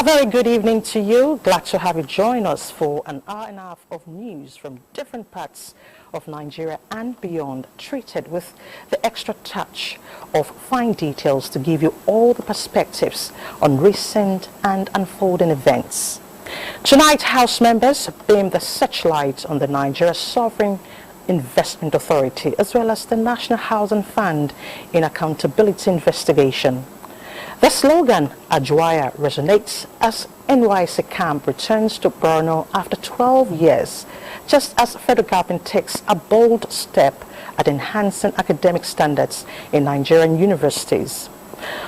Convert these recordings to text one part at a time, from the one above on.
very good evening to you. Glad to have you join us for an hour and a half of news from different parts of Nigeria and beyond, treated with the extra touch of fine details to give you all the perspectives on recent and unfolding events. Tonight, House members beam the searchlight on the Nigeria Sovereign Investment Authority as well as the National Housing Fund in accountability investigation. The slogan Ajuaya resonates as NYC camp returns to Borno after 12 years, just as federal government takes a bold step at enhancing academic standards in Nigerian universities.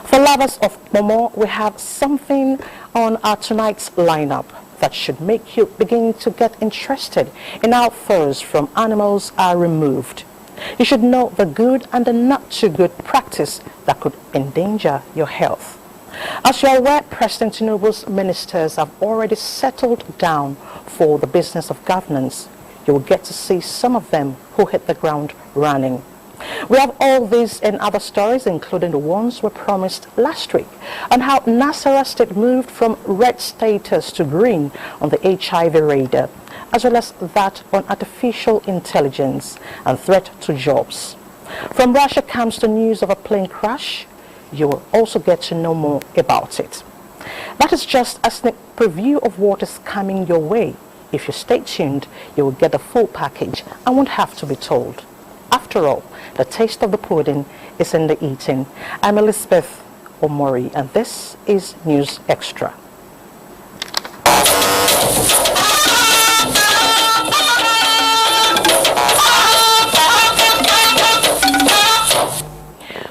For lovers of Momo, we have something on our tonight's lineup that should make you begin to get interested in how furs from animals are removed. You should know the good and the not too good practice that could endanger your health. As you are aware, President Tinubu's ministers have already settled down for the business of governance. You will get to see some of them who hit the ground running. We have all these and other stories, including the ones we promised last week, on how Nasarawa State moved from red status to green on the HIV radar, as well as that on artificial intelligence and threat to jobs. From Russia comes the news of a plane crash. You will also get to know more about it. That is just a sneak preview of what is coming your way. If you stay tuned, you will get the full package and won't have to be told. After all, the taste of the pudding is in the eating. I'm Elizabeth Omori, and this is News Extra.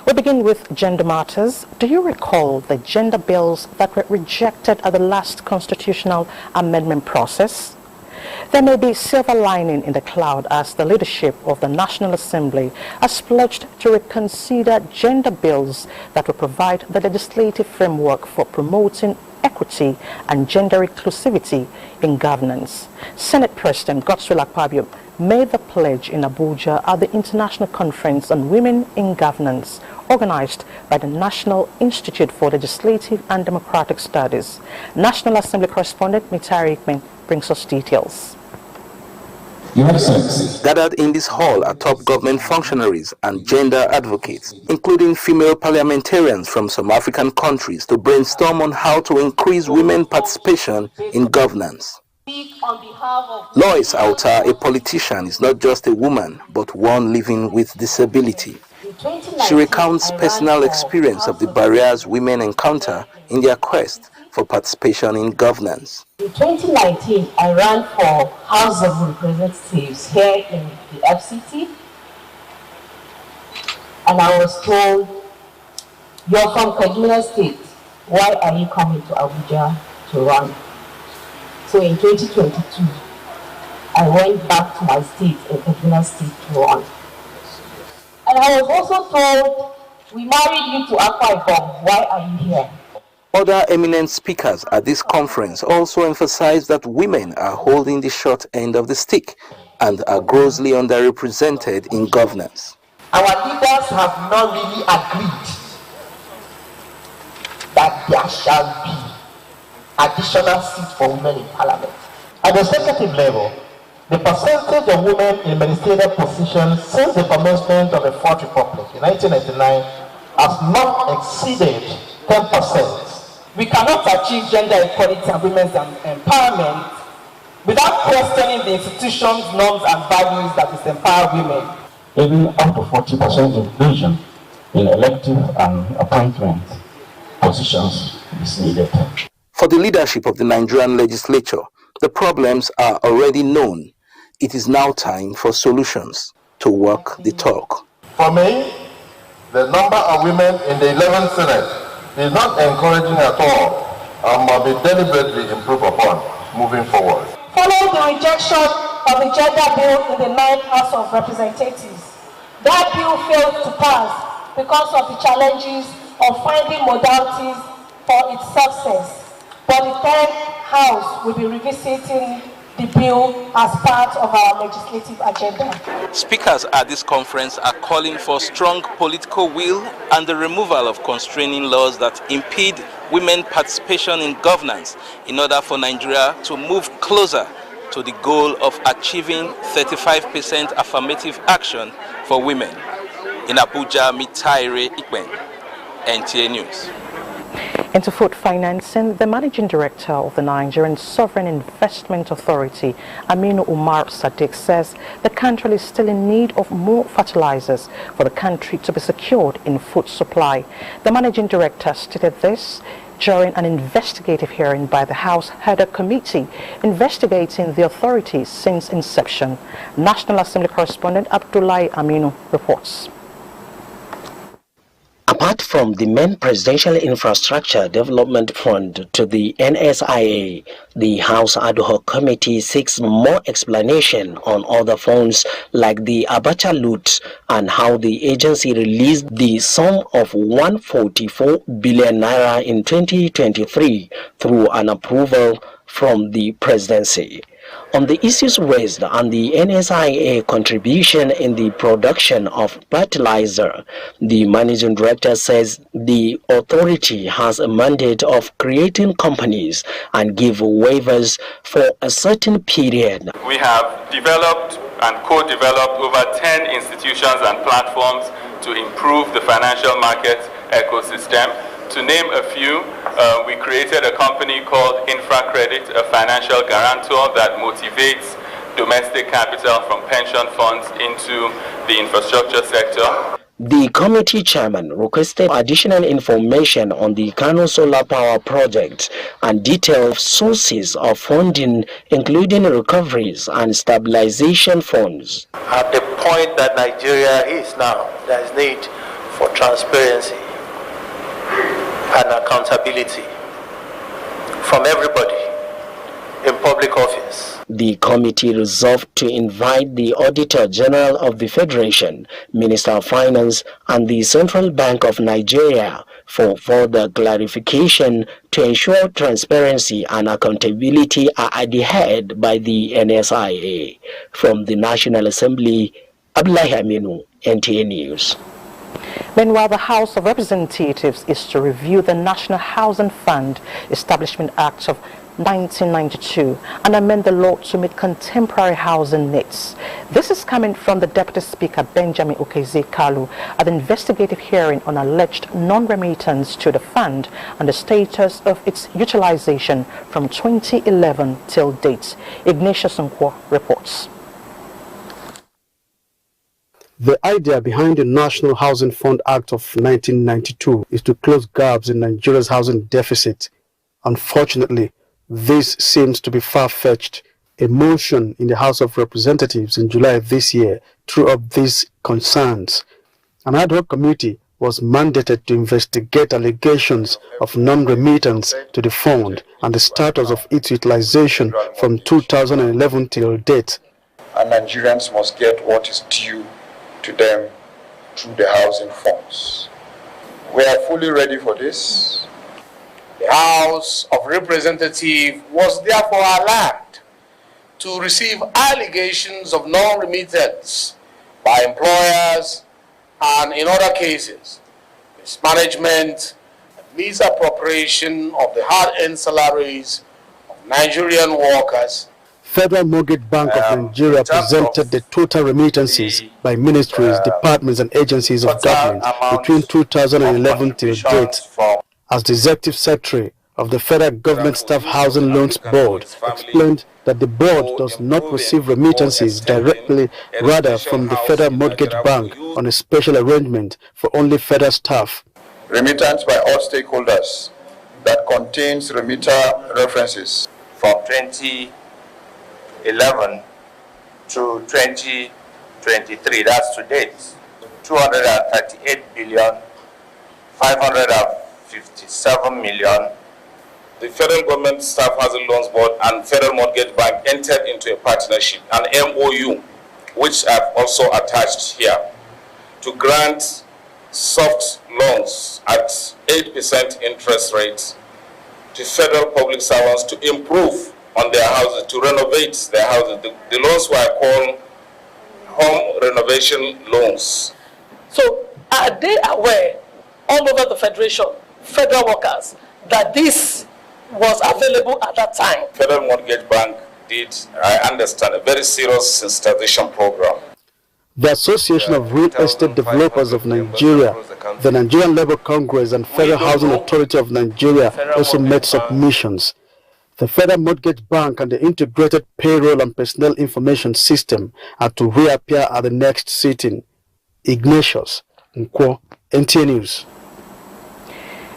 We begin with gender matters. Do you recall the gender bills that were rejected at the last constitutional amendment process? There may be silver lining in the cloud as the leadership of the National Assembly has pledged to reconsider gender bills that will provide the legislative framework for promoting equity and gender inclusivity in governance. Senate President Godswill Akpabio made the pledge in Abuja at the International Conference on Women in Governance, organized by the National Institute for Legislative and Democratic Studies. National Assembly correspondent Mitari Ikmen brings us details. Your Excellency. Gathered in this hall are top government functionaries and gender advocates, including female parliamentarians from some African countries, to brainstorm on how to increase women participation in governance. Lois Auta, a politician, is not just a woman, but one living with disability. She recounts personal experience of the barriers women encounter in their quest for participation in governance. In 2019, I ran for House of Representatives here in the FCT, and I was told, "You're from Kaduna State, why are you coming to Abuja to run?" So in 2022, I went back to my state in Kaduna State to run. And I was also told, "We married you to Akwa Ibom, why are you here?" Other eminent speakers at this conference also emphasized that women are holding the short end of the stick and are grossly underrepresented in governance. Our leaders have not really agreed that there shall be additional seats for women in parliament. At the executive level, the percentage of women in ministerial positions since the commencement of the Fourth Republic in 1999 has not exceeded 10%. We cannot achieve gender equality and women's empowerment without questioning the institutions, norms, and values that is empower women. Even up to 40% inclusion in elective and appointment positions is needed. For the leadership of the Nigerian legislature, the problems are already known. It is now time for solutions to walk the talk. For me, the number of women in the 11th Senate is not encouraging at all and must be deliberately improved upon moving forward. Following the rejection of the gender bill in the 9th House of Representatives, that bill failed to pass because of the challenges of finding modalities for its success. But the 10th House will be revisiting the bill as part of our legislative agenda. Speakers at this conference are calling for strong political will and the removal of constraining laws that impede women participation in governance in order for Nigeria to move closer to the goal of achieving 35% affirmative action for women. In Abuja, Mitaire Ikwen, NTA News. Into food financing, the managing director of the Nigerian Sovereign Investment Authority, Aminu Umar Sadiq, says the country is still in need of more fertilizers for the country to be secured in food supply. The managing director stated this during an investigative hearing by the House Header Committee investigating the authority since inception. National Assembly correspondent Abdullahi Aminu reports. Apart from the main Presidential Infrastructure Development Fund to the NSIA, the House Ad Hoc Committee seeks more explanation on other funds like the Abacha loot and how the agency released the sum of 144 billion naira in 2023 through an approval from the presidency. On the issues raised and the NSIA contribution in the production of fertilizer, the managing director says the authority has a mandate of creating companies and give waivers for a certain period. We have developed and co-developed over 10 institutions and platforms to improve the financial market ecosystem. To name a few, we created a company called InfraCredit, a financial guarantor that motivates domestic capital from pension funds into the infrastructure sector. The committee chairman requested additional information on the Kano Solar Power Project and detailed sources of funding, including recoveries and stabilization funds. At the point that Nigeria is now, there is need for transparency and accountability from everybody in public office. The committee resolved to invite the Auditor General of the Federation, Minister of Finance, and the Central Bank of Nigeria for further clarification to ensure transparency and accountability are adhered by the NSIA. From the National Assembly, Abdullahi Aminu, NTA News. Meanwhile, the House of Representatives is to review the National Housing Fund Establishment Act of 1992 and amend the law to meet contemporary housing needs. This is coming from the Deputy Speaker Benjamin Okeze-Kalu at the investigative hearing on alleged non-remittance to the fund and the status of its utilization from 2011 till date. Ignatius Nkwo reports. The idea behind the National Housing Fund Act of 1992 is to close gaps in Nigeria's housing deficit. Unfortunately, this seems to be far-fetched. A motion in the House of Representatives in July this year threw up these concerns. An ad hoc committee was mandated to investigate allegations of non-remittance to the fund and the status of its utilization from 2011 till date. And Nigerians must get what is due to them through the housing funds. We are fully ready for this. The House of Representatives was therefore alarmed to receive allegations of non-remittance by employers and, in other cases, mismanagement and misappropriation of the hard-earned salaries of Nigerian workers. Federal Mortgage Bank of Nigeria presented the total remittances by ministries, departments and agencies of government between 2011 till date. As the Executive Secretary of the Federal Government Staff Housing Loans Board explained that the board does not receive remittances directly, rather from the Federal Mortgage Bank on a special arrangement for only federal staff. Remittance by all stakeholders that contains remitter references from 2011 to 2023, that's to date, 238 billion, 557 million. The Federal Government Staff Housing Loans Board and Federal Mortgage Bank entered into a partnership, an MOU, which I've also attached here, to grant soft loans at 8% interest rates to federal public servants to improve on their houses, to renovate their houses. The loans were called home renovation loans. So are they aware, all over the Federation, federal workers, that this was available at that time? Federal Mortgage Bank did, I understand, a very serious sensitization program. The Association of Real Estate Developers of Nigeria, the Nigerian Labour Congress and Federal Housing Authority of Nigeria also made submissions. The Federal Mortgage Bank and the Integrated Payroll and Personnel Information System are to reappear at the next sitting. Ignatius Nkwo, NTA News.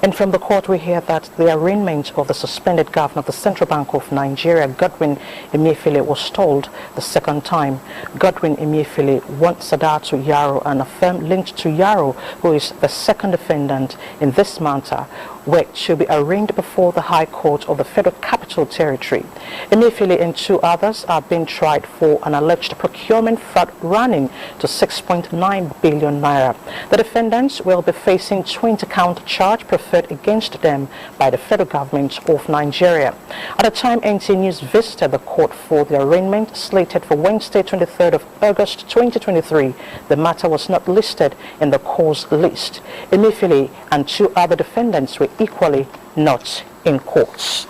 And from the court, we hear that the arraignment of the suspended governor of the Central Bank of Nigeria, Godwin Emefiele, was stalled the second time. Godwin Emefiele wants Sadatu Yaro, and a firm linked to Yaro, who is the second defendant in this matter, which should be arraigned before the High Court of the Federal Capital Territory. Emefiele and two others are being tried for an alleged procurement fraud running to 6.9 billion naira. The defendants will be facing 20-count charge preferred against them by the federal government of Nigeria. At the time NT News visited the court for the arraignment slated for Wednesday, 23rd of August 2023, the matter was not listed in the cause list. Emefiele and two other defendants were equally not in court.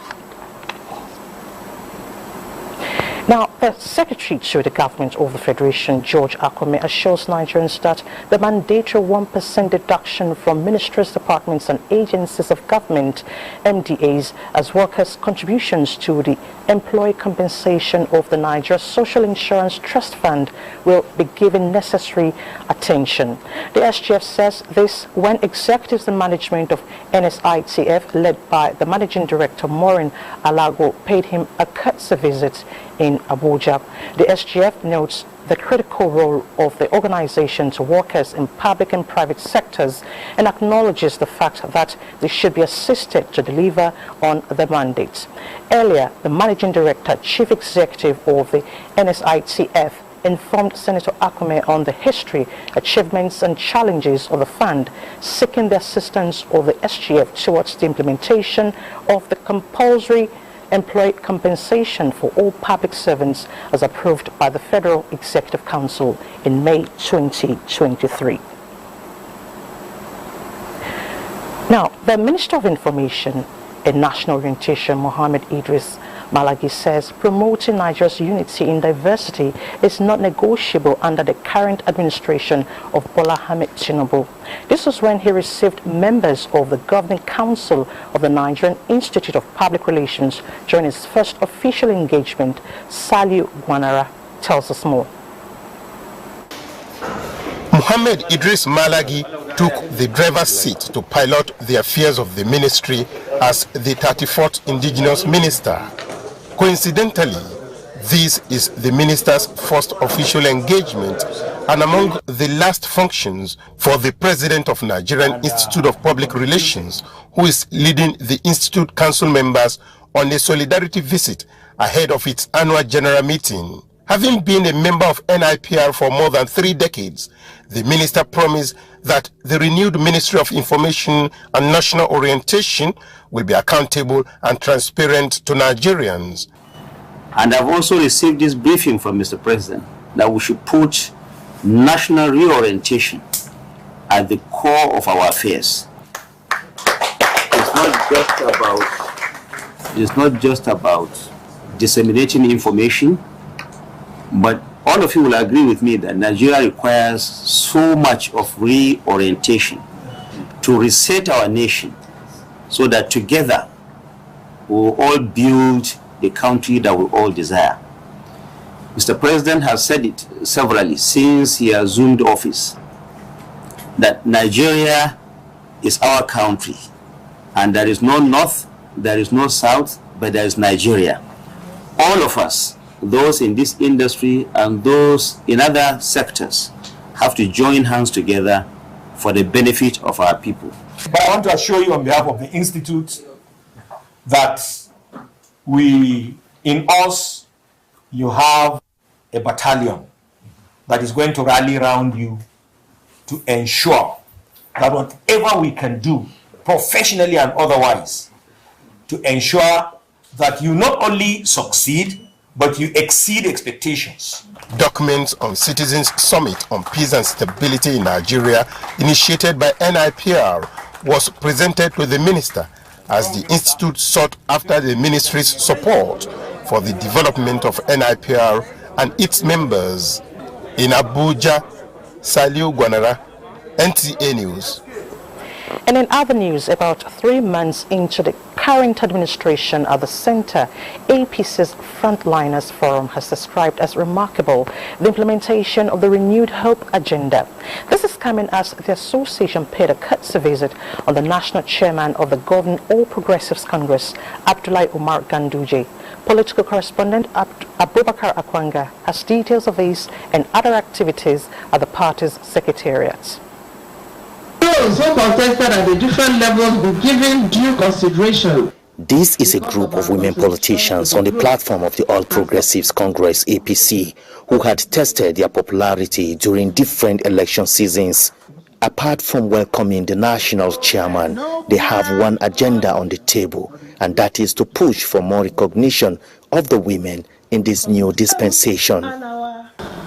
Now, the Secretary to the Government of the Federation, George Akome, assures Nigerians that the mandatory 1% deduction from ministries, departments and agencies of government, MDAs, as workers' contributions to the employee compensation of the Nigeria Social Insurance Trust Fund will be given necessary attention. The SGF says this when executives and management of NSITF, led by the Managing Director Maureen Alago, paid him a courtesy visit in Abuja. The SGF notes the critical role of the organization to workers in public and private sectors and acknowledges the fact that they should be assisted to deliver on the mandates. Earlier, the Managing Director, Chief Executive of the NSITF, informed Senator Akome on the history, achievements and challenges of the fund, seeking the assistance of the SGF towards the implementation of the compulsory employee compensation for all public servants as approved by the Federal Executive Council in May 2023. Now, the Minister of Information and National Orientation, Mohammed Idris Malagi, says promoting Nigeria's unity in diversity is not negotiable under the current administration of Bola Ahmed Tinubu. This was when he received members of the Governing Council of the Nigerian Institute of Public Relations during his first official engagement. Saliu Gwanara tells us more. Mohammed Idris Malagi took the driver's seat to pilot the affairs of the ministry as the 34th indigenous minister. Coincidentally, this is the minister's first official engagement and among the last functions for the president of Nigerian Institute of Public Relations, who is leading the Institute Council members on a solidarity visit ahead of its annual general meeting. Having been a member of NIPR for more than 3 decades, the minister promised that the renewed Ministry of Information and National Orientation will be accountable and transparent to Nigerians. And I've also received this briefing from Mr. President that we should put national reorientation at the core of our affairs. It's not just about disseminating information, but all of you will agree with me that Nigeria requires so much of reorientation to reset our nation so that together we will all build the country that we all desire. Mr. President has said it severally since he assumed office that Nigeria is our country and there is no north, there is no south, but there is Nigeria. All of us, those in this industry and those in other sectors, have to join hands together for the benefit of our people. But I want to assure you on behalf of the Institute that in us, you have a battalion that is going to rally around you to ensure that whatever we can do, professionally and otherwise, to ensure that you not only succeed, but you exceed expectations. Documents on Citizens Summit on Peace and Stability in Nigeria, initiated by NIPR, was presented to the minister as the institute sought after the ministry's support for the development of NIPR and its members. In Abuja, Saliu Gwanara, NTA News. And in other news, about 3 months into the current administration at the center, APC's Frontliners Forum has described as remarkable the implementation of the renewed hope agenda. This is coming as the association paid a courtesy visit on the national chairman of the governing All Progressives Congress, Abdullahi Umar Ganduje. Political correspondent Abubakar Akwanga has details of these and other activities at the party's secretariat. Those who contested at the different levels be given due consideration. This is a group of women politicians on the platform of the All Progressives Congress APC who had tested their popularity during different election seasons. Apart from welcoming the national chairman, they have one agenda on the table, and that is to push for more recognition of the women in this new dispensation.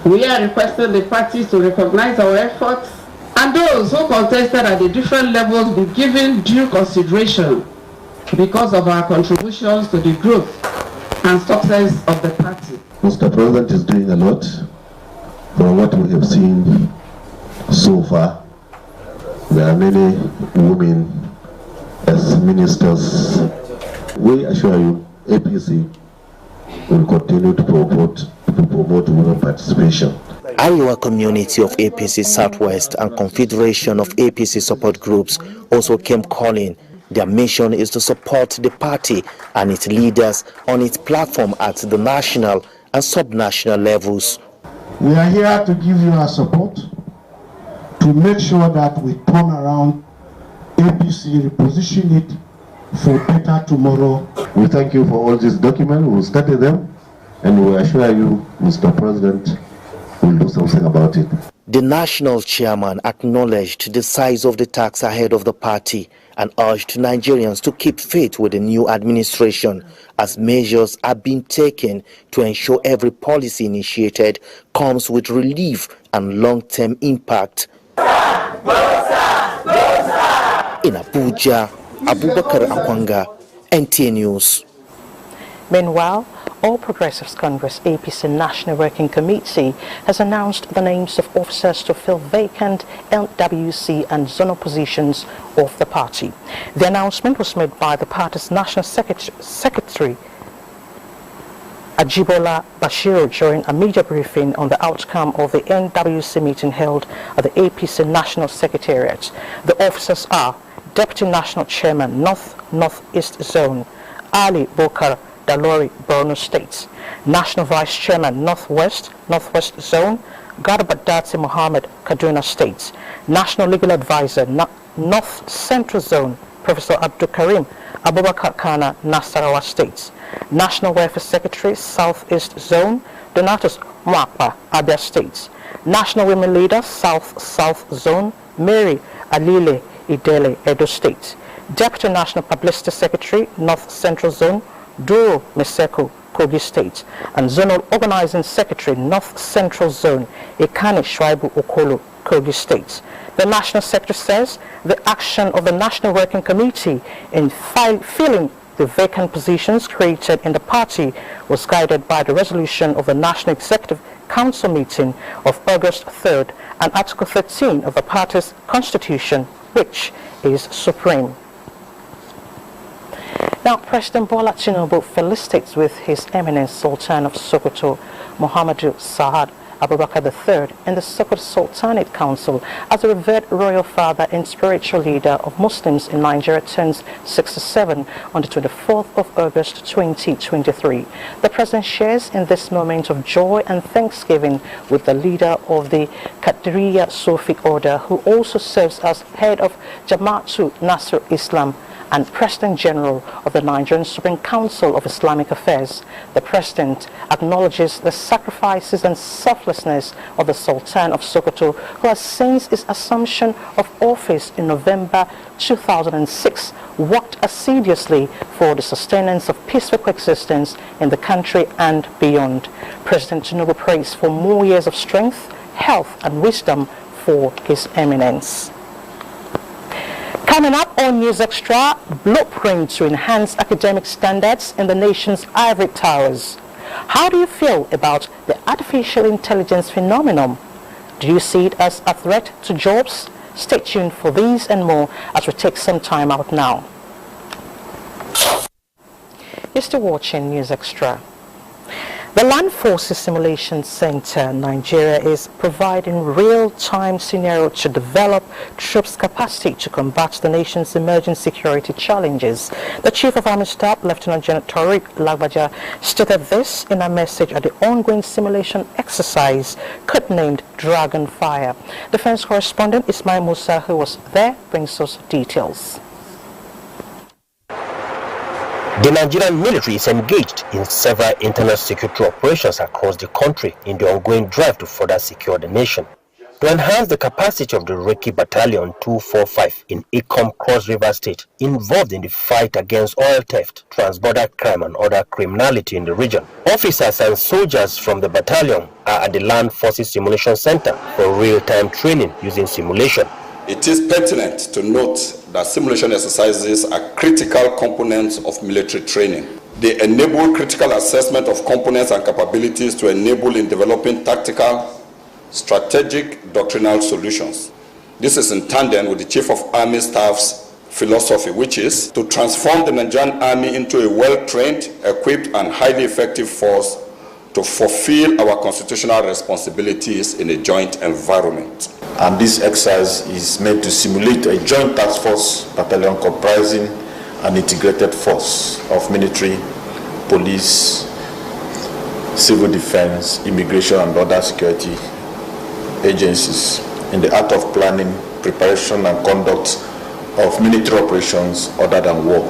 We are requesting the parties to recognize our efforts, and those who contested at the different levels be given due consideration because of our contributions to the growth and success of the party. Mr. President is doing a lot from what we have seen so far. There are many women as ministers. We assure you, APC will continue to promote women participation. Iowa community of APC Southwest and Confederation of APC support groups also came calling. Their mission is to support the party and its leaders on its platform at the national and subnational levels. We are here to give you our support to make sure that we turn around APC, reposition it for better tomorrow. We thank you for all these documents. We will study them, and we assure you, Mr. President, we'll do something about it. The national chairman acknowledged the size of the task ahead of the party and urged Nigerians to keep faith with the new administration as measures are being taken to ensure every policy initiated comes with relief and long-term impact. In Abuja, Abubakar Akwanga, NTA News. Meanwhile, All Progressives Congress APC National Working Committee has announced the names of officers to fill vacant LWC and zonal positions of the party. The announcement was made by the party's National Secretary Ajibola Bashiru during a media briefing on the outcome of the NWC meeting held at the APC National Secretariat. The officers are Deputy National Chairman, North-Northeast Zone, Ali Bokar Dalori, Borno State; National Vice Chairman, Northwest Zone, Garba Dati Mohammed, Kaduna State; National Legal Advisor, North Central Zone, Professor Abdul Karim Abubakar Kana, Nasarawa State; National Welfare Secretary, Southeast Zone, Donatus Mwakpa, Abia State; National Women Leader, South Zone, Mary Alile Idele, Edo State; Deputy National Publicity Secretary, North Central Zone, Duro Meseko, Kogi State; and Zonal Organizing Secretary, North Central Zone, Ekane Shwaibu Okolo, Kogi State. The National Secretary says the action of the National Working Committee in filling the vacant positions created in the party was guided by the resolution of the National Executive Council meeting of August 3rd and Article 13 of the party's constitution, which is supreme. Now, President Bola Tinubu felicitates with His Eminence Sultan of Sokoto, Muhammadu Sa'ad Abubakar III, and the Sokoto Sultanate Council as the revered royal father and spiritual leader of Muslims in Nigeria turns 67 on the 24th of August 2023. The President shares in this moment of joy and thanksgiving with the leader of the Qadiriya Sufi order, who also serves as head of Jama'atu Nasr Islam and President General of the Nigerian Supreme Council of Islamic Affairs. The President acknowledges the sacrifices and selfless sleeplessness of the Sultan of Sokoto, who has since his assumption of office in November 2006 worked assiduously for the sustenance of peaceful coexistence in the country and beyond. President Tinubu prays for more years of strength, health and wisdom for His Eminence. Coming up on News Extra, blueprint to enhance academic standards in the nation's ivory towers. How do you feel about the artificial intelligence phenomenon? Do you see it as a threat to jobs? Stay tuned for these and more as we take some time out now. You're still watching News Extra. The Land Forces Simulation Center, Nigeria, is providing real-time scenario to develop troops' capacity to combat the nation's emerging security challenges. The Chief of Army Staff, Lieutenant General Tariq Lagbaja, stated this in a message at the ongoing simulation exercise, codenamed Dragonfire. Defense correspondent Ismail Musa, who was there, brings us details. The Nigerian military is engaged in several internal security operations across the country in the ongoing drive to further secure the nation. To enhance the capacity of the Reki Battalion 245 in Ikom Cross River State, involved in the fight against oil theft, transborder crime and other criminality in the region, officers and soldiers from the battalion are at the Land Forces Simulation Center for real-time training using simulation. It is pertinent to note that simulation exercises are critical components of military training. They enable critical assessment of components and capabilities to enable in developing tactical, strategic, doctrinal solutions. This is in tandem with the Chief of Army Staff's philosophy, which is to transform the Nigerian Army into a well-trained, equipped, and highly effective force to fulfill our constitutional responsibilities in a joint environment. And this exercise is meant to simulate a joint task force battalion comprising an integrated force of military, police, civil defense, immigration and other security agencies in the art of planning, preparation and conduct of military operations other than war.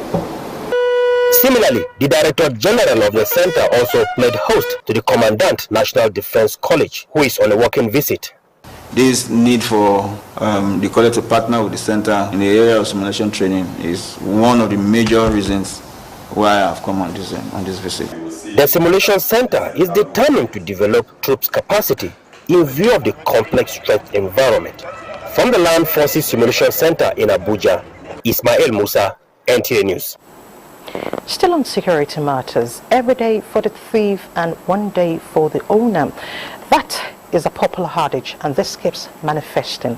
Similarly, the Director General of the Center also played host to the Commandant National Defense College, who is on a working visit. This need for the college to partner with the center in the area of simulation training is one of the major reasons why I have come on this visit. The Simulation Center is determined to develop troops' capacity in view of the complex threat environment. From the Land Forces Simulation Center in Abuja, Ismail Musa, NTA News. Still on security matters, every day for the thief and one day for the owner. That is a popular adage, and this keeps manifesting.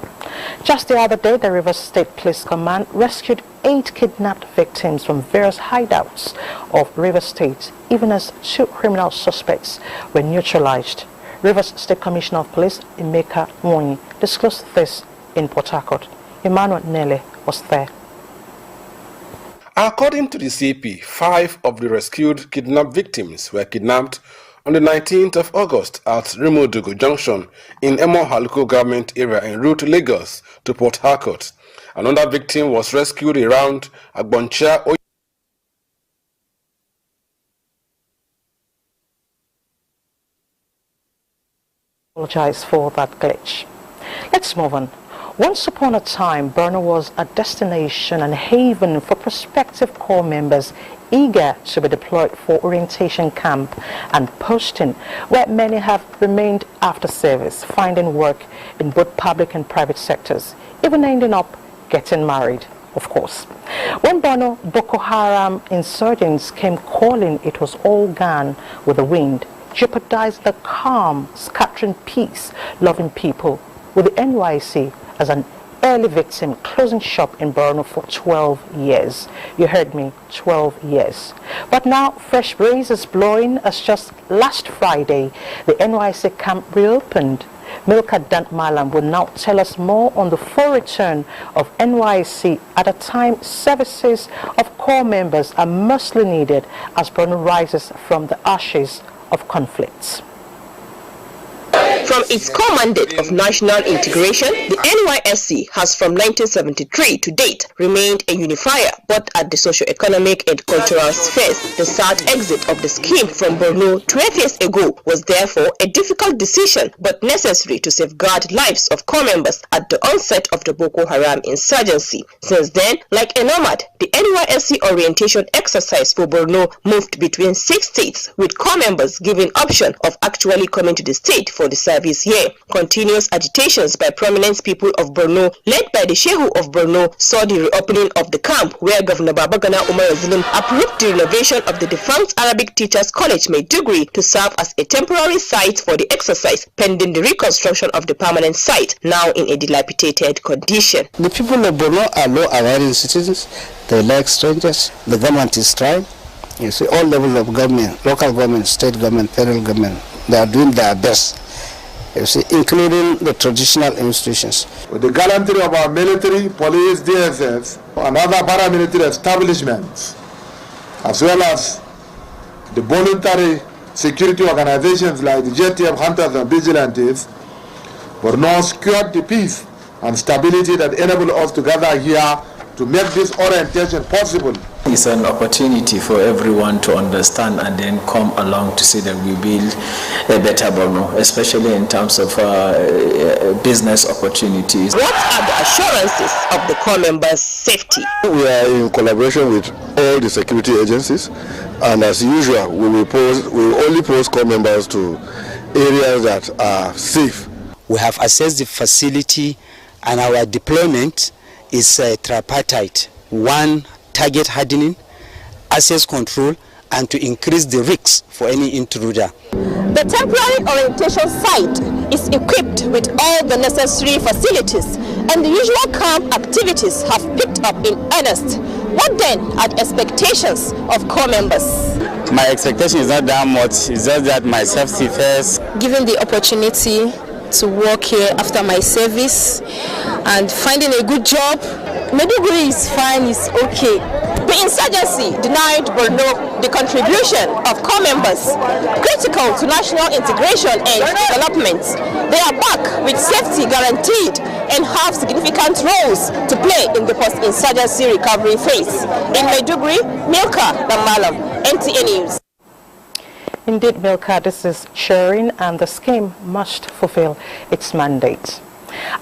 Just the other day, the Rivers State Police Command rescued 8 kidnapped victims from various hideouts of Rivers State, even as 2 criminal suspects were neutralized. Rivers State Commissioner of Police, Emeka Nwonyi, disclosed this in Port Harcourt. Emmanuel Nele was there. According to the CP, 5 of the rescued kidnapped victims were kidnapped on the 19th of August at Rimodugu Junction in Emo-Haluko government area en route to Lagos to Port Harcourt. Another victim was rescued around Agboncha. Apologize for that glitch. Let's move on. Once upon a time, Borno was a destination and haven for prospective corps members eager to be deployed for orientation camp and posting, where many have remained after service, finding work in both public and private sectors, even ending up getting married, of course. When Borno Boko Haram insurgents came calling, it was all gone with the wind, jeopardized the calm, scattering peace, loving people, with the NYC as an early victim, closing shop in Borno for 12 years. You heard me, 12 years. But now fresh breeze is blowing, as just last Friday, the NYC camp reopened. Milka Dant Malam will now tell us more on the full return of NYC at a time services of corps members are mostly needed as Borno rises from the ashes of conflicts. From its core mandate of national integration, the NYSC has from 1973 to date remained a unifier both at the socio-economic and cultural spheres. The sad exit of the scheme from Borno 12 years ago was therefore a difficult decision but necessary to safeguard lives of core members at the onset of the Boko Haram insurgency. Since then, like a nomad, the NYSC orientation exercise for Borno moved between 6 states, with core members given option of actually coming to the state for the service year. Continuous agitations by prominent people of Borno, led by the Shehu of Borno, saw the reopening of the camp where Governor Babagana Umar Zulum approved the renovation of the defunct Arabic Teachers College Maiduguri to serve as a temporary site for the exercise, pending the reconstruction of the permanent site, now in a dilapidated condition. The people of Borno are law-abiding citizens. They like strangers. The government is trying. You see, all levels of government, local government, state government, federal government, they are doing their best. You see, including the traditional institutions. With the gallantry of our military, police, DSS, and other paramilitary establishments, as well as the voluntary security organizations like the JTF Hunters and Vigilantes, Borno secured the peace and stability that enable us to gather here to make this orientation possible. It's an opportunity for everyone to understand and then come along to see that we build a better Borno, especially in terms of business opportunities. What are the assurances of the core members' safety? We are in collaboration with all the security agencies, and as usual, we will only post core members to areas that are safe. We have assessed the facility, and our deployment is tripartite. One, target hardening, access control, and to increase the risks for any intruder. The temporary orientation site is equipped with all the necessary facilities, and the usual camp activities have picked up in earnest. What then are the expectations of core members? My expectation is not that much, it's just that my safety first. Given the opportunity to work here after my service and finding a good job, Maiduguri is fine, is okay. The insurgency denied Borno the contribution of core members critical to national integration and development. They are back with safety guaranteed and have significant roles to play in the post-insurgency recovery phase. In Maiduguri, Milka Damalam, NTA News. Indeed, Milka, this is cheering, and the scheme must fulfill its mandate.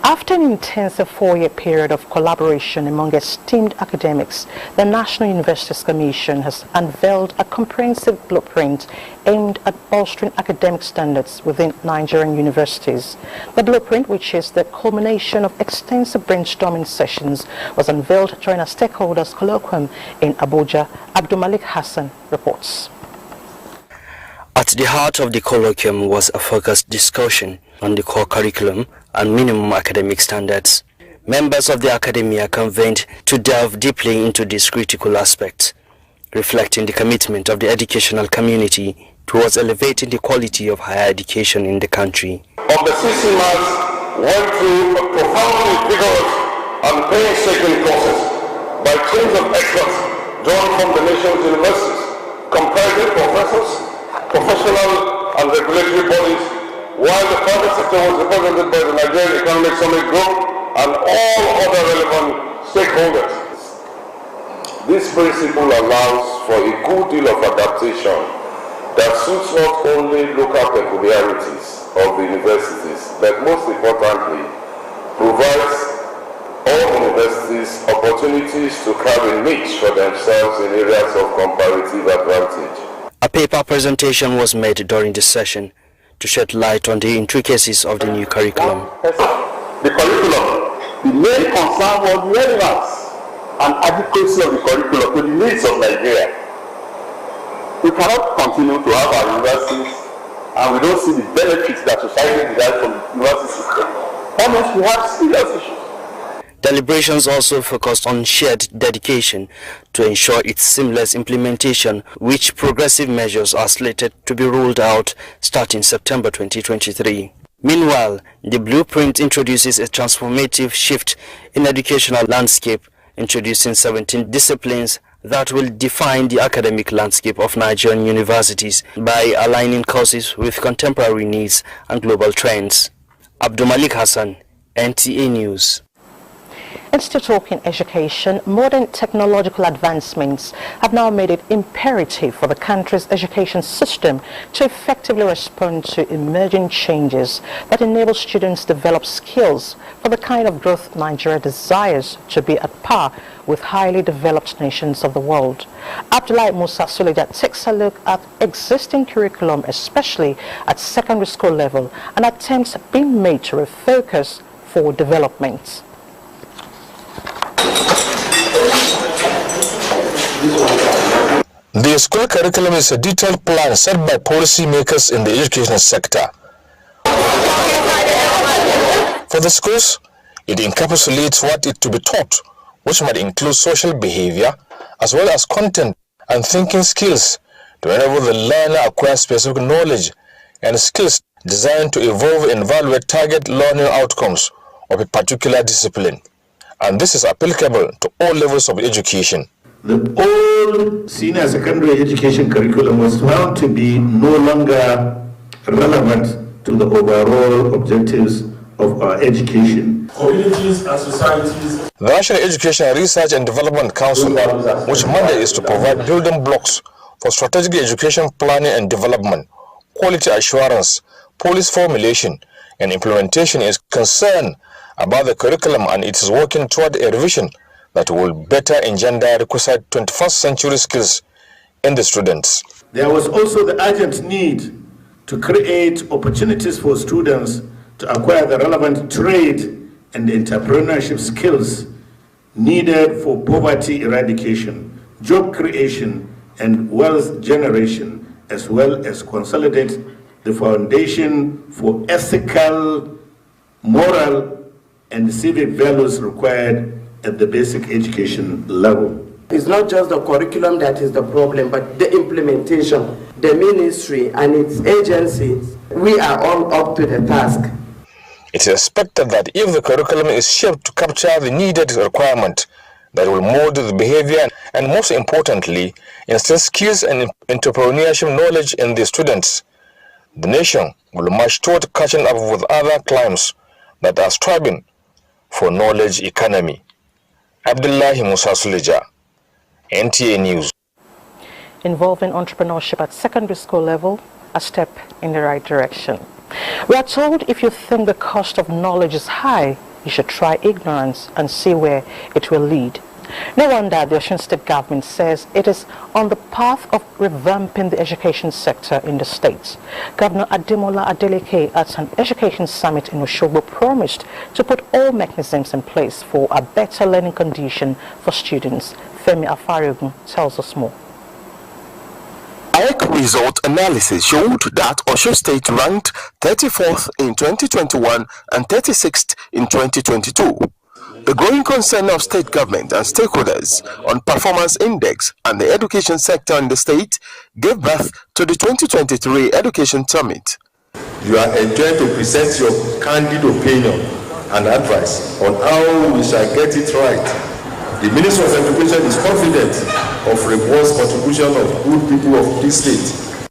After an intensive 4-year period of collaboration among esteemed academics, the National Universities Commission has unveiled a comprehensive blueprint aimed at bolstering academic standards within Nigerian universities. The blueprint, which is the culmination of extensive brainstorming sessions, was unveiled during a stakeholders colloquium in Abuja. Abdulmalik Hassan reports. At the heart of the colloquium was a focused discussion on the core curriculum and minimum academic standards. Members of the academia convened to delve deeply into these critical aspects, reflecting the commitment of the educational community towards elevating the quality of higher education in the country. Of the 60 months, went through a profoundly vigorous and painstaking process by teams of experts drawn from the nation's universities, comparative professors, professional and regulatory bodies, while the private sector was represented by the Nigerian Economic Summit Group and all other relevant stakeholders. This principle allows for a good deal of adaptation that suits not only local peculiarities of the universities, but most importantly, provides all universities opportunities to carve a niche for themselves in areas of comparative advantage. A paper presentation was made during this session to shed light on the intricacies of the new curriculum. The curriculum, the main concern was relevance and adequacy of the curriculum to the needs of Nigeria. We cannot continue to have our universities and we don't see the benefits that society derives from the university system. Almost we have serious issues. Deliberations also focused on shared dedication to ensure its seamless implementation, which progressive measures are slated to be rolled out starting September 2023. Meanwhile, the blueprint introduces a transformative shift in educational landscape, introducing 17 disciplines that will define the academic landscape of Nigerian universities by aligning courses with contemporary needs and global trends. Abdulmalik Hassan, NTA News. And still talking education, modern technological advancements have now made it imperative for the country's education system to effectively respond to emerging changes that enable students to develop skills for the kind of growth Nigeria desires to be at par with highly developed nations of the world. Abdullahi Musa Suleja takes a look at existing curriculum, especially at secondary school level, and attempts being made to refocus for development. The school curriculum is a detailed plan set by policymakers in the education sector. For the schools, it encapsulates what is to be taught, which might include social behavior, as well as content and thinking skills to enable the learner acquire specific knowledge and skills designed to evolve and evaluate target learning outcomes of a particular discipline. And this is applicable to all levels of education. The old senior secondary education curriculum was found to be no longer relevant to the overall objectives of our education. Communities and societies. The National Education Research and Development Council, which mandate is to provide building blocks for strategic education planning and development, quality assurance, policy formulation, and implementation, is concerned about the curriculum, and it is working toward a revision that will better engender requisite 21st century skills in the students. There was also the urgent need to create opportunities for students to acquire the relevant trade and entrepreneurship skills needed for poverty eradication, job creation, and wealth generation, as well as consolidate the foundation for ethical, moral, and civic values required at the basic education level. It's not just the curriculum that is the problem, but the implementation, the ministry and its agencies. We are all up to the task. It is expected that if the curriculum is shaped to capture the needed requirement, that will mold the behavior and, most importantly, instill skills and entrepreneurship knowledge in the students, the nation will march toward catching up with other climes that are striving for knowledge economy. Abdullahi Musa Suleja, NTA News. Involving entrepreneurship at secondary school level, a step in the right direction. We are told if you think the cost of knowledge is high, you should try ignorance and see where it will lead. No wonder the Osun State government says it is on the path of revamping the education sector in the state. Governor Ademola Adeleke at an education summit in Osogbo promised to put all mechanisms in place for a better learning condition for students. Femi Afarigun tells us more. AEC result analysis showed that Osun State ranked 34th in 2021 and 36th in 2022. The growing concern of state government and stakeholders on performance index and the education sector in the state gave birth to the 2023 Education Summit. You are enjoined to present your candid opinion and advice on how we shall get it right. The Minister of Education is confident of robust contribution of good people of this state.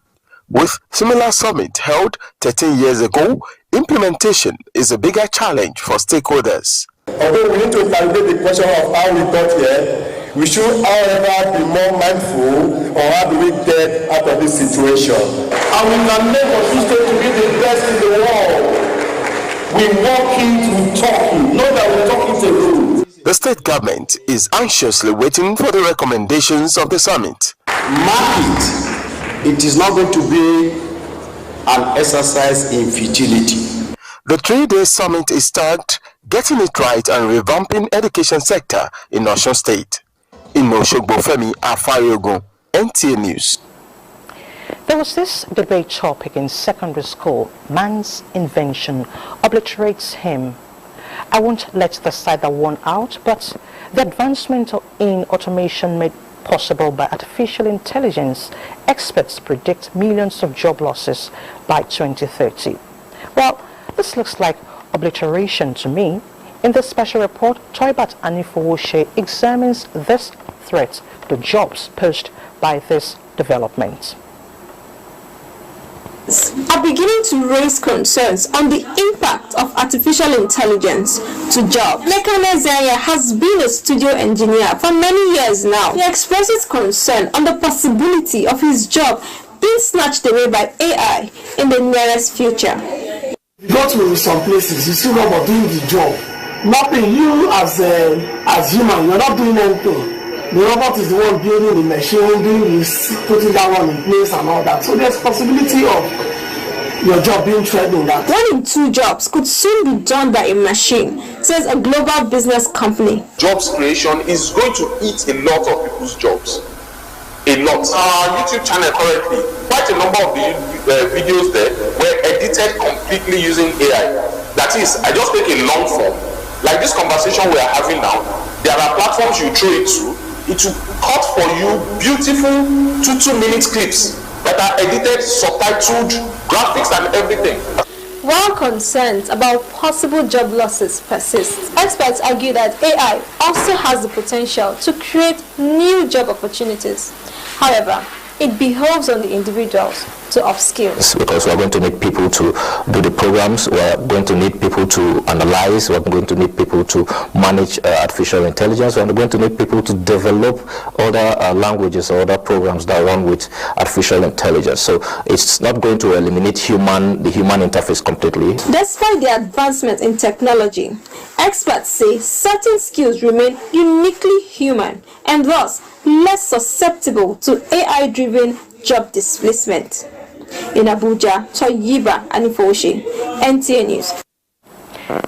With similar summit held 13 years ago, implementation is a bigger challenge for stakeholders. Although we need to validate the question of how we got here, we should, however, be more mindful of how do we get out of this situation. And we can make Osun State to be the best in the world. We walk it, we talk it. Know that we talk it alone. The state government is anxiously waiting for the recommendations of the summit. Mark it. It is not going to be an exercise in futility. The 3-day summit is tagged Getting It Right and Revamping Education Sector in Osun State. In Osogbo, Femi Afarigun, NTA News. There was this debate topic in secondary school: man's invention obliterates him. I won't let the side that won out, but the advancement in automation made possible by artificial intelligence, experts predict millions of job losses by 2030. Well, this looks like obliteration to me. In this special report, Toibat Anifowoshe examines this threat to jobs posed by this development. Are beginning to raise concerns on the impact of artificial intelligence to jobs. Lekane Zaya has been a studio engineer for many years now. He expresses concern on the possibility of his job being snatched away by AI in the nearest future. You go to some places, you see robot doing the job. Nothing. You as human, you're not doing anything. The robot is the one building the machine, putting that one in place and all that. So there's possibility of your job being threatened. 1 in 2 jobs could soon be done by a machine, says a global business company. Jobs creation is going to eat a lot of people's jobs. A lot. Our YouTube channel currently, quite a number of the videos there were edited completely using AI. That is, I just take a long form, like this conversation we are having now. There are platforms you throw it to. It will cut for you beautiful 2-minute clips that are edited, subtitled, graphics and everything. While concerns about possible job losses persist, experts argue that AI also has the potential to create new job opportunities. However, it behoves on the individuals to upskill. Because we are going to need people to do the programs, we are going to need people to analyze, we are going to need people to manage artificial intelligence, we are going to need people to develop other languages or other programs that run with artificial intelligence. So it's not going to eliminate the human interface completely. Despite the advancement in technology, experts say certain skills remain uniquely human and thus less susceptible to AI-driven job displacement. In Abuja, Toyiba Anifowoshe, NTA News.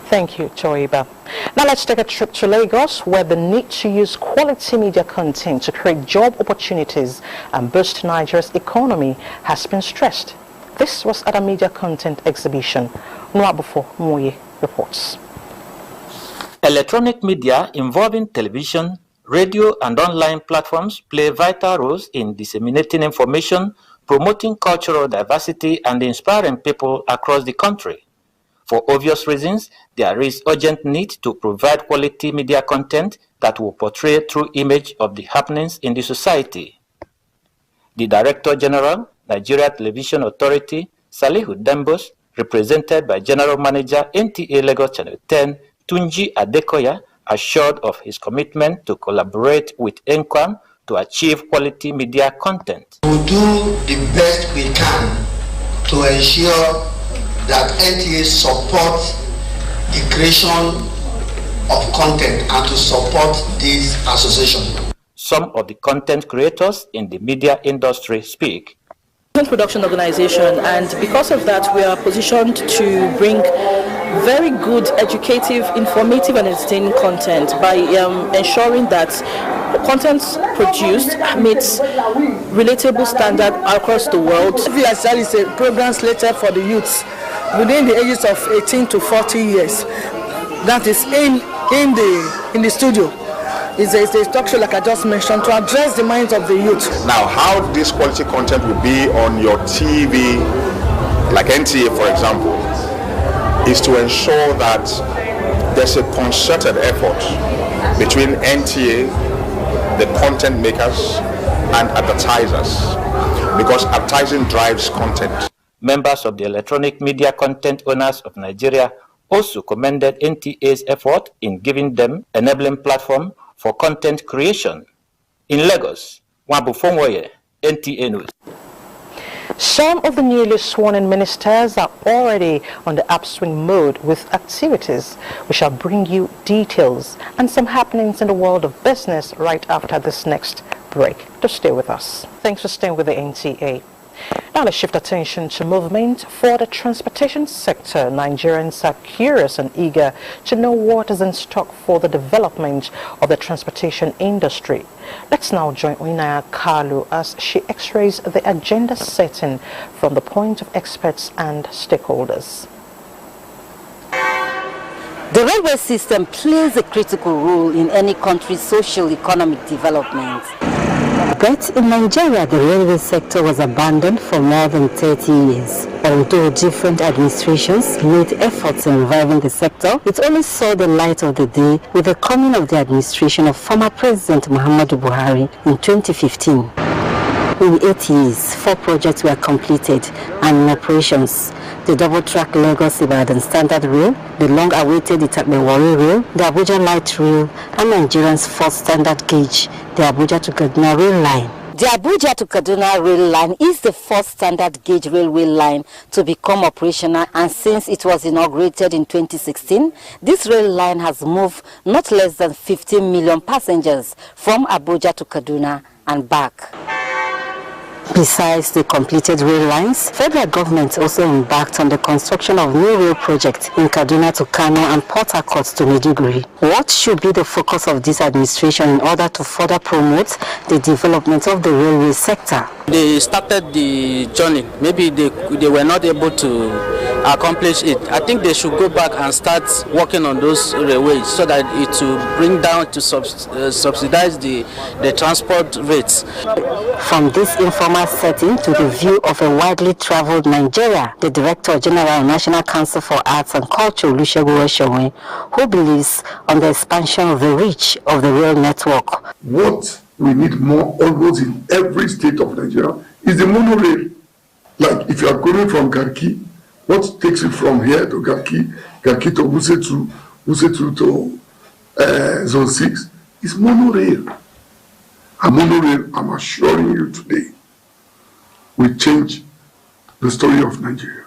Thank you, Toyiba. Now let's take a trip to Lagos, where the need to use quality media content to create job opportunities and boost Nigeria's economy has been stressed. This was at a media content exhibition. Nwabufo Moye reports. Electronic media involving television, radio and online platforms play vital roles in disseminating information, promoting cultural diversity and inspiring people across the country. For obvious reasons, there is urgent need to provide quality media content that will portray true image of the happenings in the society. The Director General, Nigeria Television Authority, Salihu Dembos, represented by General Manager NTA Lagos Channel 10, Tunji Adekoya, assured of his commitment to collaborate with NQAM to achieve quality media content. We will do the best we can to ensure that NTA supports the creation of content and to support this association. Some of the content creators in the media industry speak. Production organization, and because of that we are positioned to bring very good, educative, informative and entertaining content by ensuring that content produced meets relatable standard across the world. VSL is a program slated for the youths within the ages of 18 to 40 years. That is in the studio. It's a talk show, like I just mentioned, to address the minds of the youth. Now, how this quality content will be on your TV, like NTA for example, is to ensure that there's a concerted effort between NTA, the content makers, and advertisers, because advertising drives content. Members of the Electronic Media Content Owners of Nigeria also commended NTA's effort in giving them enabling platform for content creation. In Lagos, Nwabufo Moye, NTA News. Some of the newly sworn-in ministers are already on the upswing mode with activities. We shall bring you details and some happenings in the world of business right after this next break. Just stay with us. Thanks for staying with the NTA. Now let's shift attention to movement for the transportation sector. Nigerians are curious and eager to know what is in stock for the development of the transportation industry. Let's now join Winaya Kalu as she x-rays the agenda setting from the point of experts and stakeholders. The railway system plays a critical role in any country's social-economic development. But in Nigeria, the railway sector was abandoned for more than 30 years. Although different administrations made efforts in reviving the sector, it only saw the light of the day with the coming of the administration of former President Muhammadu Buhari in 2015. In 8 years, 4 projects were completed and in operations. The double-track Lagos-Ibadan Standard Rail, the long-awaited Itakpe-Warri Rail, the Abuja Light Rail, and Nigeria's fourth standard gauge, the Abuja to Kaduna Rail Line. The Abuja to Kaduna Rail Line is the first standard gauge railway line to become operational, and since it was inaugurated in 2016, this rail line has moved not less than 15 million passengers from Abuja to Kaduna and back. Besides the completed rail lines, federal government also embarked on the construction of new rail projects in Kaduna to Kano and Port Harcourt to Maiduguri. What should be the focus of this administration in order to further promote the development of the railway sector? They started the journey. Maybe they were not able to accomplish it. I think they should go back and start working on those railways so that it will bring down to subsidize the transport rates. From this informal setting to the view of a widely traveled Nigeria, the Director General of National Council for Arts and Culture, Olusegun Oshomwe, who believes on the expansion of the reach of the rail network. What we need more almost in every state of Nigeria is the monorail. Like if you are going from Garki, what takes you from here to Garki to Wuse to Zone 6 is monorail. A monorail, I'm assuring you today, will change the story of Nigeria.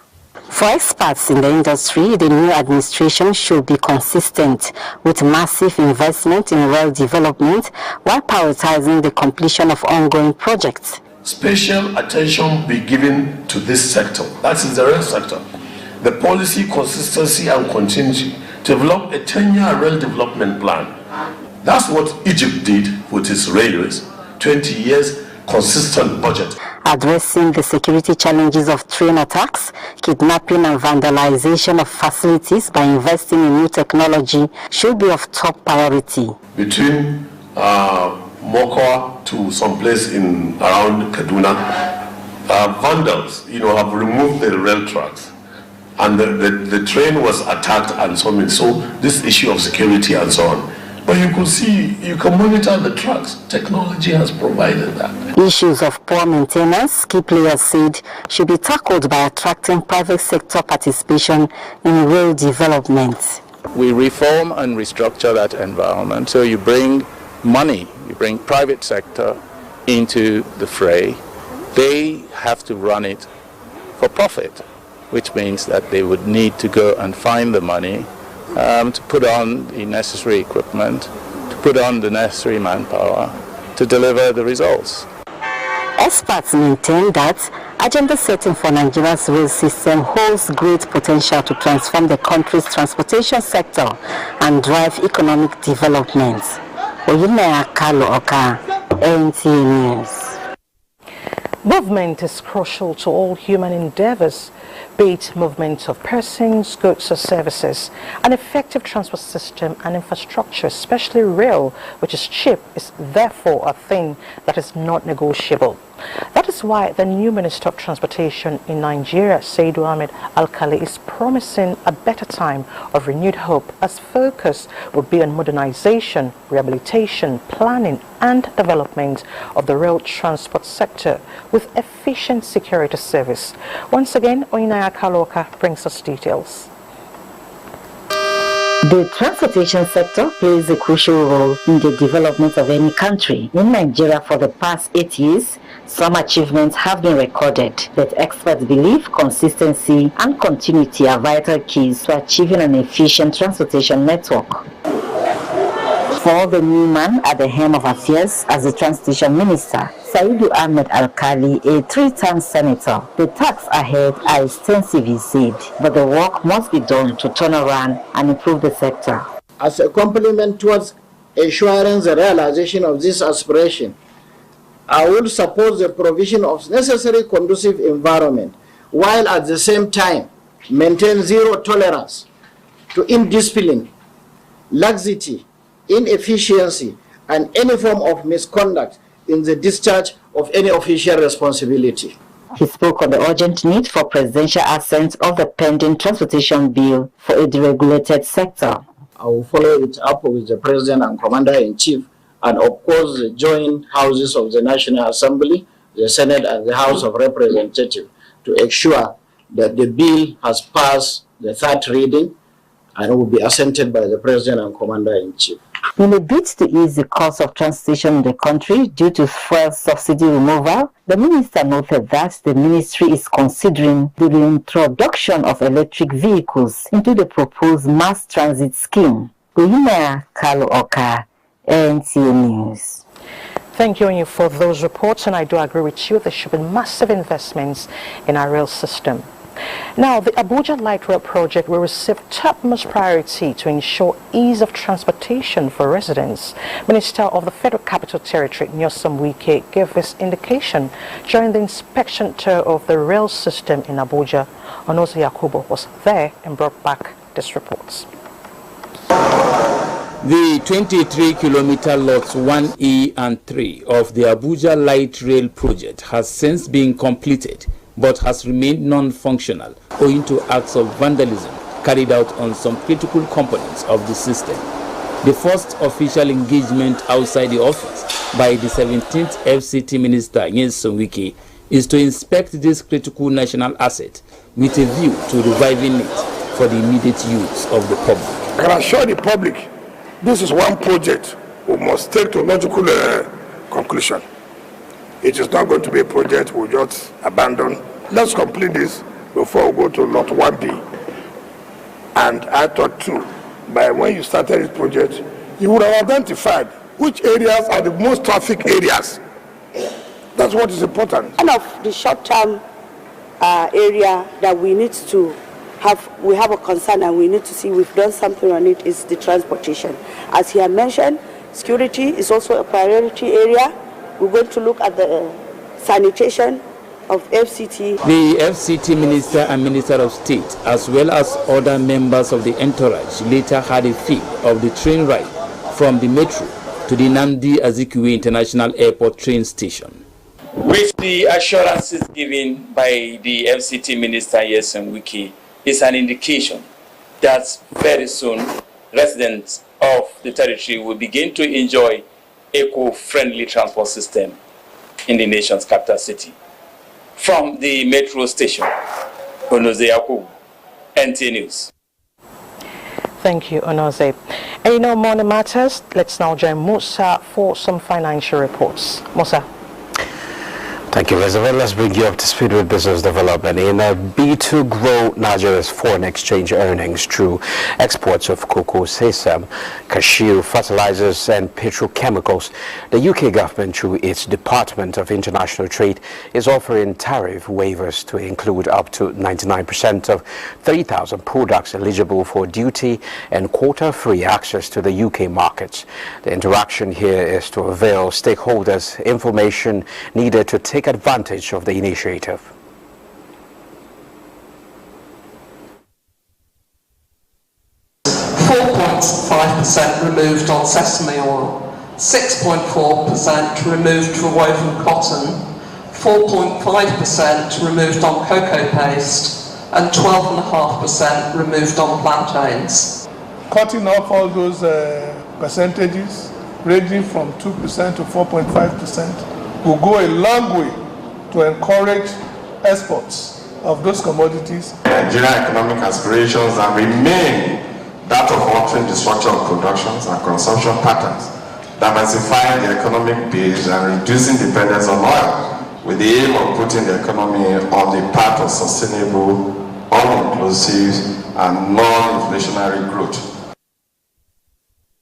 For experts in the industry, the new administration should be consistent with massive investment in rail development while prioritizing the completion of ongoing projects. Special attention be given to this sector, that is the rail sector. The policy consistency and continuity to develop a 10-year rail development plan. That's what Egypt did with its railways, 20 years consistent budget. Addressing the security challenges of train attacks, kidnapping and vandalization of facilities by investing in new technology should be of top priority. Between Mokwa to some place around Kaduna, vandals, have removed the rail tracks, and the train was attacked and so on. So this issue of security and so on. But you can see, you can monitor the tracks. Technology has provided that. Issues of poor maintenance, key players said, should be tackled by attracting private sector participation in rail development. We reform and restructure that environment. So you bring money, you bring private sector into the fray. They have to run it for profit, which means that they would need to go and find the money to put on the necessary equipment, to put on the necessary manpower to deliver the results. Experts maintain that agenda setting for Nigeria's rail system holds great potential to transform the country's transportation sector and drive economic development. Oyinaya Kalo Oka, NTA News. Movement is crucial to all human endeavors, be it movement of persons, goods or services. An effective transport system and infrastructure, especially rail, which is cheap, is therefore a thing that is not negotiable. That is why the new Minister of Transportation in Nigeria, Saidu Ahmed Al-Khali, is promising a better time of renewed hope as focus will be on modernization, rehabilitation, planning and development of the rail transport sector with efficient security service. Once again, Oyinaya Kaloka brings us details. The transportation sector plays a crucial role in the development of any country. In Nigeria, for the past 8 years, some achievements have been recorded, but experts believe consistency and continuity are vital keys to achieving an efficient transportation network. For the new man at the helm of affairs as the transportation minister, Saidu Ahmed Al-Khali, a 3-term senator, the tasks ahead are extensive, he said, but the work must be done to turn around and improve the sector. As a complement towards ensuring the realization of this aspiration, I will support the provision of necessary conducive environment, while at the same time maintain zero tolerance to indiscipline, laxity, inefficiency, and any form of misconduct in the discharge of any official responsibility. He spoke on the urgent need for presidential assent of the pending transportation bill for a deregulated sector. I will follow it up with the President and Commander-in-Chief, and of course the joint houses of the National Assembly, the Senate and the House of Representatives, to ensure that the bill has passed the third reading and will be assented by the President and Commander-in-Chief. In a bid to ease the cost of transportation in the country due to fuel subsidy removal, the minister noted that the ministry is considering the reintroduction of electric vehicles into the proposed mass transit scheme. Goyina Kalu Oka, NTA News. Thank you for those reports, and I do agree with you. There should be massive investments in our rail system. Now, the Abuja Light Rail project will receive topmost priority to ensure ease of transportation for residents. Minister of the Federal Capital Territory, Nyesom Wike, gave this indication during the inspection tour of the rail system in Abuja. Onoze Yakubu was there and brought back this report. The 23-kilometer lots 1E and 3 of the Abuja Light Rail project has since been completed, but has remained non-functional owing to acts of vandalism carried out on some critical components of the system. The first official engagement outside the office by the 17th FCT Minister Nyesom Wike is to inspect this critical national asset with a view to reviving it for the immediate use of the public. I can assure the public this is one project we must take to logical conclusion. It is not going to be a project we'll just abandon. Let's complete this before we go to lot 1B. And I thought too, by when you started this project, you would have identified which areas are the most traffic areas. That's what is important. One of the short-term area that we need to we have a concern and we need to see we've done something on it is the transportation. As he had mentioned, security is also a priority area. We're going to look at the sanitation of FCT. The FCT Minister and Minister of State, as well as other members of the entourage, later had a feel of the train ride from the metro to the Nnamdi Azikiwe International Airport train station. With the assurances given by the FCT Minister Nyesom Wike, is an indication that very soon residents of the territory will begin to enjoy eco-friendly transport system in the nation's capital city. From the metro station, Onoze Yakubu, NTA News. Thank you, Onoze. And you know, Morning Matters, let's now join Musa for some financial reports. Musa. Thank you, Elizabeth. Let's bring you up to speed with business development. In a bid to grow Nigeria's foreign exchange earnings through exports of cocoa, sesame, cashew, fertilizers and petrochemicals, the UK government, through its Department of International Trade, is offering tariff waivers to include up to 99% of 30,000 products eligible for duty and quota-free access to the UK markets. The interaction here is to avail stakeholders information needed to take advantage of the initiative. .5% removed on sesame oil, 6.4% removed for woven cotton, 4.5% removed on cocoa paste, and 12.5% removed on plantains. Cutting off all those percentages, ranging from 2% to 4.5%, will go a long way to encourage exports of those commodities. Nigerian economic aspirations that remain that of altering the structure of productions and consumption patterns, diversifying the economic base and reducing dependence on oil, with the aim of putting the economy on the path of sustainable, all-inclusive and non-inflationary growth.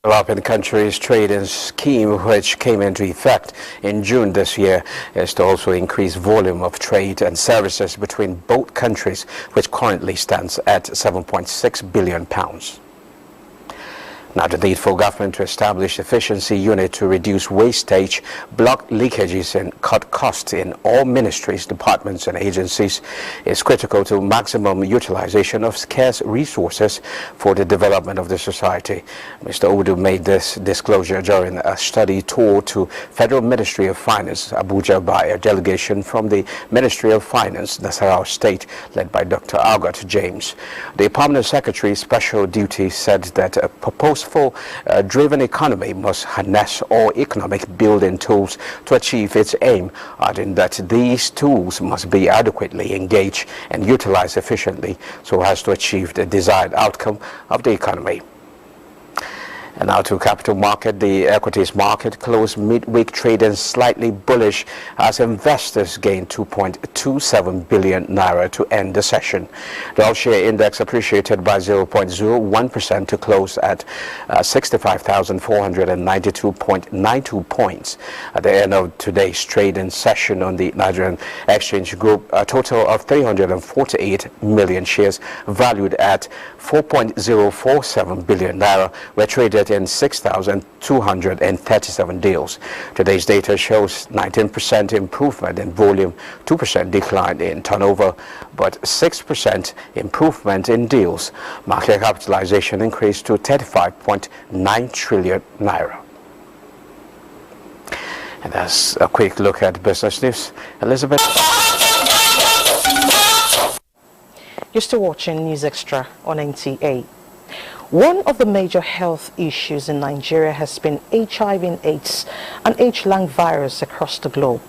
Developing countries trading scheme, which came into effect in June this year, is to also increase volume of trade and services between both countries, which currently stands at £7.6 billion. Now, the need for government to establish efficiency unit to reduce wastage, block leakages and cut costs in all ministries, departments and agencies is critical to maximum utilization of scarce resources for the development of the society. Mr. Udu made this disclosure during a study tour to Federal Ministry of Finance, Abuja, by a delegation from the Ministry of Finance, Nasarawa State, led by Dr. Albert James. The Permanent Secretary's special duty said that a purposeful-driven economy must harness all economic building tools to achieve its aim, adding that these tools must be adequately engaged and utilized efficiently so as to achieve the desired outcome of the economy. And now to capital market. The equities market closed midweek trading slightly bullish as investors gained 2.27 billion naira to end the session. The all-share index appreciated by 0.01% to close at 65,492.92 points. At the end of today's trading session on the Nigerian Exchange Group, a total of 348 million shares valued at 4.047 billion naira were traded in 6,237 deals. Today's data shows 19% improvement in volume, 2% decline in turnover, but 6% improvement in deals. Market capitalization increased to 35.9 trillion naira. And that's a quick look at business news. Elizabeth. You're still watching News Extra on NTA. One of the major health issues in Nigeria has been HIV and AIDS and H-lung virus across the globe.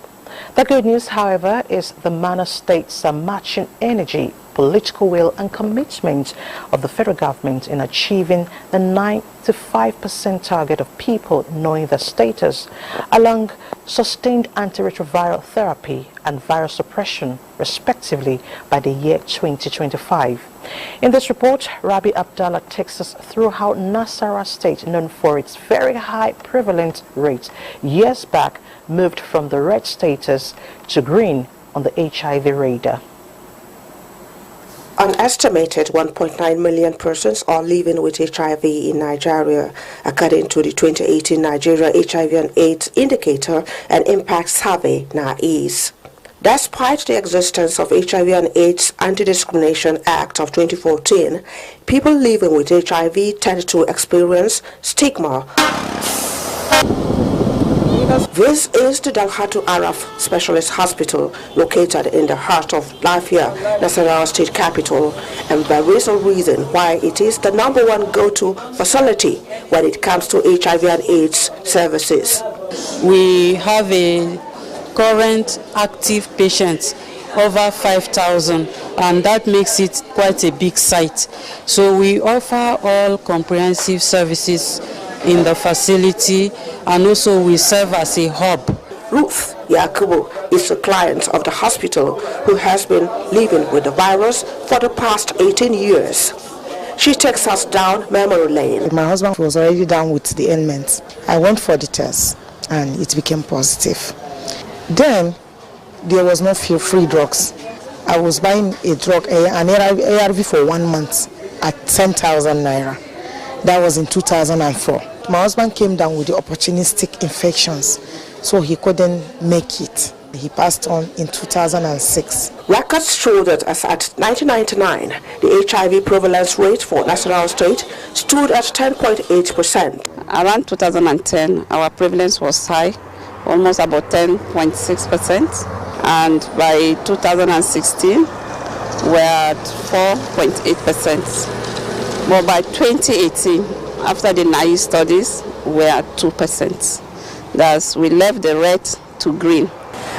The good news, however, is the manner states are matching energy, political will and commitment of the federal government in achieving the 95% target of people knowing their status, along sustained antiretroviral therapy and viral suppression, respectively, by the year 2025. In this report, Rabi Abdallah takes us through how Nasarawa State, known for its very high prevalent rate, years back moved from the red status to green on the HIV radar. An estimated 1.9 million persons are living with HIV in Nigeria, according to the 2018 Nigeria HIV and AIDS Indicator and Impact Survey, NIAIS. Despite the existence of HIV and AIDS Anti-Discrimination Act of 2014, people living with HIV tend to experience stigma. This is the Dalhatu Araf Specialist Hospital, located in the heart of Lafia, Nasarawa State Capital, and there is a reason why it is the #1 go-to facility when it comes to HIV and AIDS services. We have a current active patients over 5,000, and that makes it quite a big site. So we offer all comprehensive services in the facility, and also we serve as a hub. Ruth Yakubu is a client of the hospital who has been living with the virus for the past 18 years. She takes us down memory lane. My husband was already down with the ailment. I went for the test and it became positive. Then there was no free drugs. I was buying a drug, an ARV for 1 month at 10,000 naira. That was in 2004. My husband came down with the opportunistic infections, so he couldn't make it. He passed on in 2006. Records show that as at 1999, the HIV prevalence rate for Nasarawa State stood at 10.8%. Around 2010, our prevalence was high, almost about 10.6%, and by 2016, we're at 4.8%. But by 2018, after the NIAIS studies, we're at 2%. Thus, we left the red to green.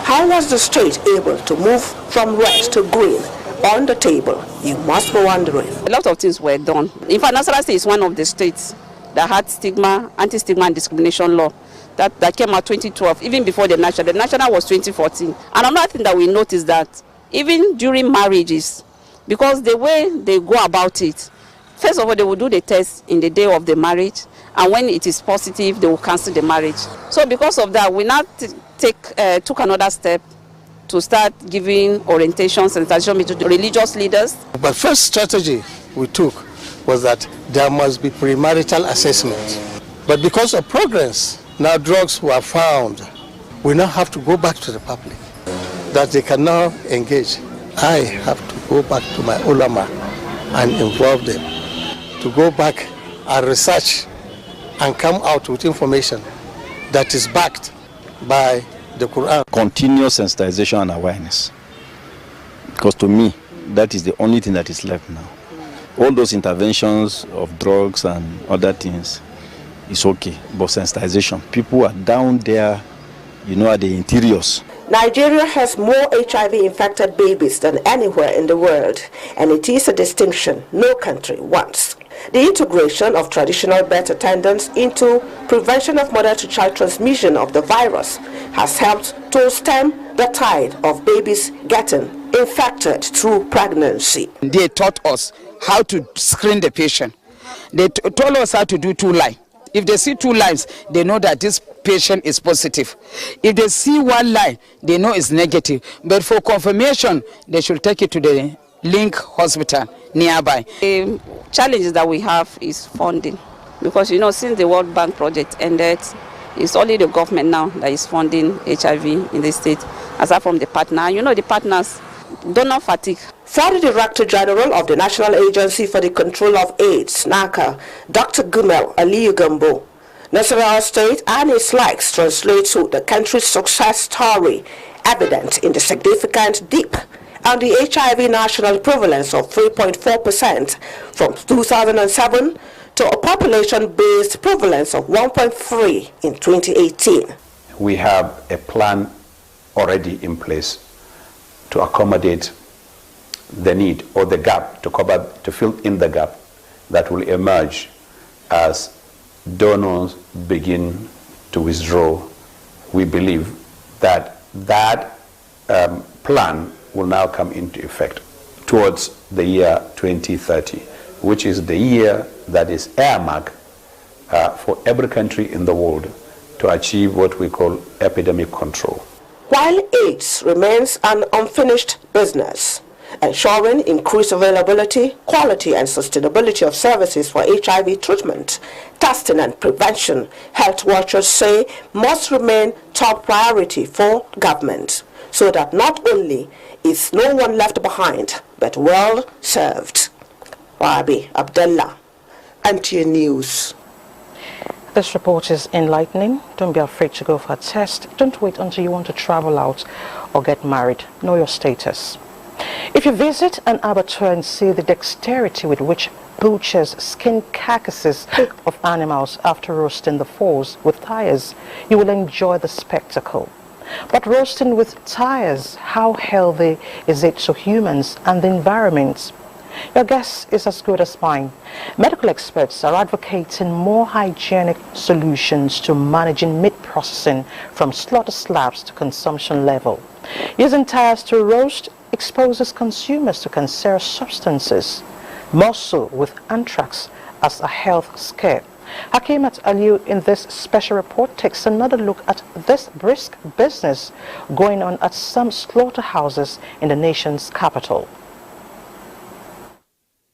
How was the state able to move from red to green on the table? You must be wondering. A lot of things were done. In fact, Nasarawa State is one of the states that had anti-stigma and discrimination law that came out 2012, even before the national. The national was 2014. And another thing that we noticed that even during marriages, because the way they go about it, first of all, they will do the test in the day of the marriage, and when it is positive, they will cancel the marriage. So because of that, we now took another step to start giving orientation, sensitization to the religious leaders. But first strategy we took was that there must be premarital assessment. But because of progress, now drugs were found. We now have to go back to the public that they can now engage. I have to go back to my ulama and involve them to go back and research and come out with information that is backed by the Quran. Continuous sensitization and awareness. Because to me, that is the only thing that is left now. All those interventions of drugs and other things is okay, but sensitization, people are down there, you know, at the interiors. Nigeria has more HIV-infected babies than anywhere in the world, and it is a distinction no country wants. The integration of traditional birth attendants into prevention of mother-to-child transmission of the virus has helped to stem the tide of babies getting infected through pregnancy. They taught us how to screen the patient. They told us how to do 2 lines. If they see 2 lines, they know that this patient is positive. If they see 1 line, they know it's negative. But for confirmation, they should take it to the link hospital nearby. The challenges that we have is funding, because you know, since the World Bank project ended, it's only the government now that is funding HIV in the state, aside from the partner. You know, the partners, donor fatigue. For the Director General of the National Agency for the Control of AIDS, NACA, Dr. Gumel Aliyu Gambo, Nasarawa State and its likes translate to the country's success story, evident in the significant dip and the HIV national prevalence of 3.4% from 2007 to a population-based prevalence of 1.3 in 2018. We have a plan already in place to accommodate the need or the gap, to fill in the gap that will emerge as donors begin to withdraw. We believe that plan will now come into effect towards the year 2030, which is the year that is earmarked for every country in the world to achieve what we call epidemic control. While AIDS remains an unfinished business, ensuring increased availability, quality and sustainability of services for HIV treatment, testing and prevention, health watchers say must remain top priority for government, so that not only is no one left behind, but well served. Rabi Abdullah, NTA News. This report is enlightening. Don't be afraid to go for a test. Don't wait until you want to travel out or get married. Know your status. If you visit an abattoir and see the dexterity with which butchers skin carcasses of animals after roasting the fowls with tires, you will enjoy the spectacle. But roasting with tires, how healthy is it to humans and the environment? Your guess is as good as mine. Medical experts are advocating more hygienic solutions to managing meat processing from slaughter slabs to consumption level. Using tires to roast exposes consumers to cancerous substances, more so with anthrax as a health scare. Hakimat Aliyu in this special report takes another look at this brisk business going on at some slaughterhouses in the nation's capital.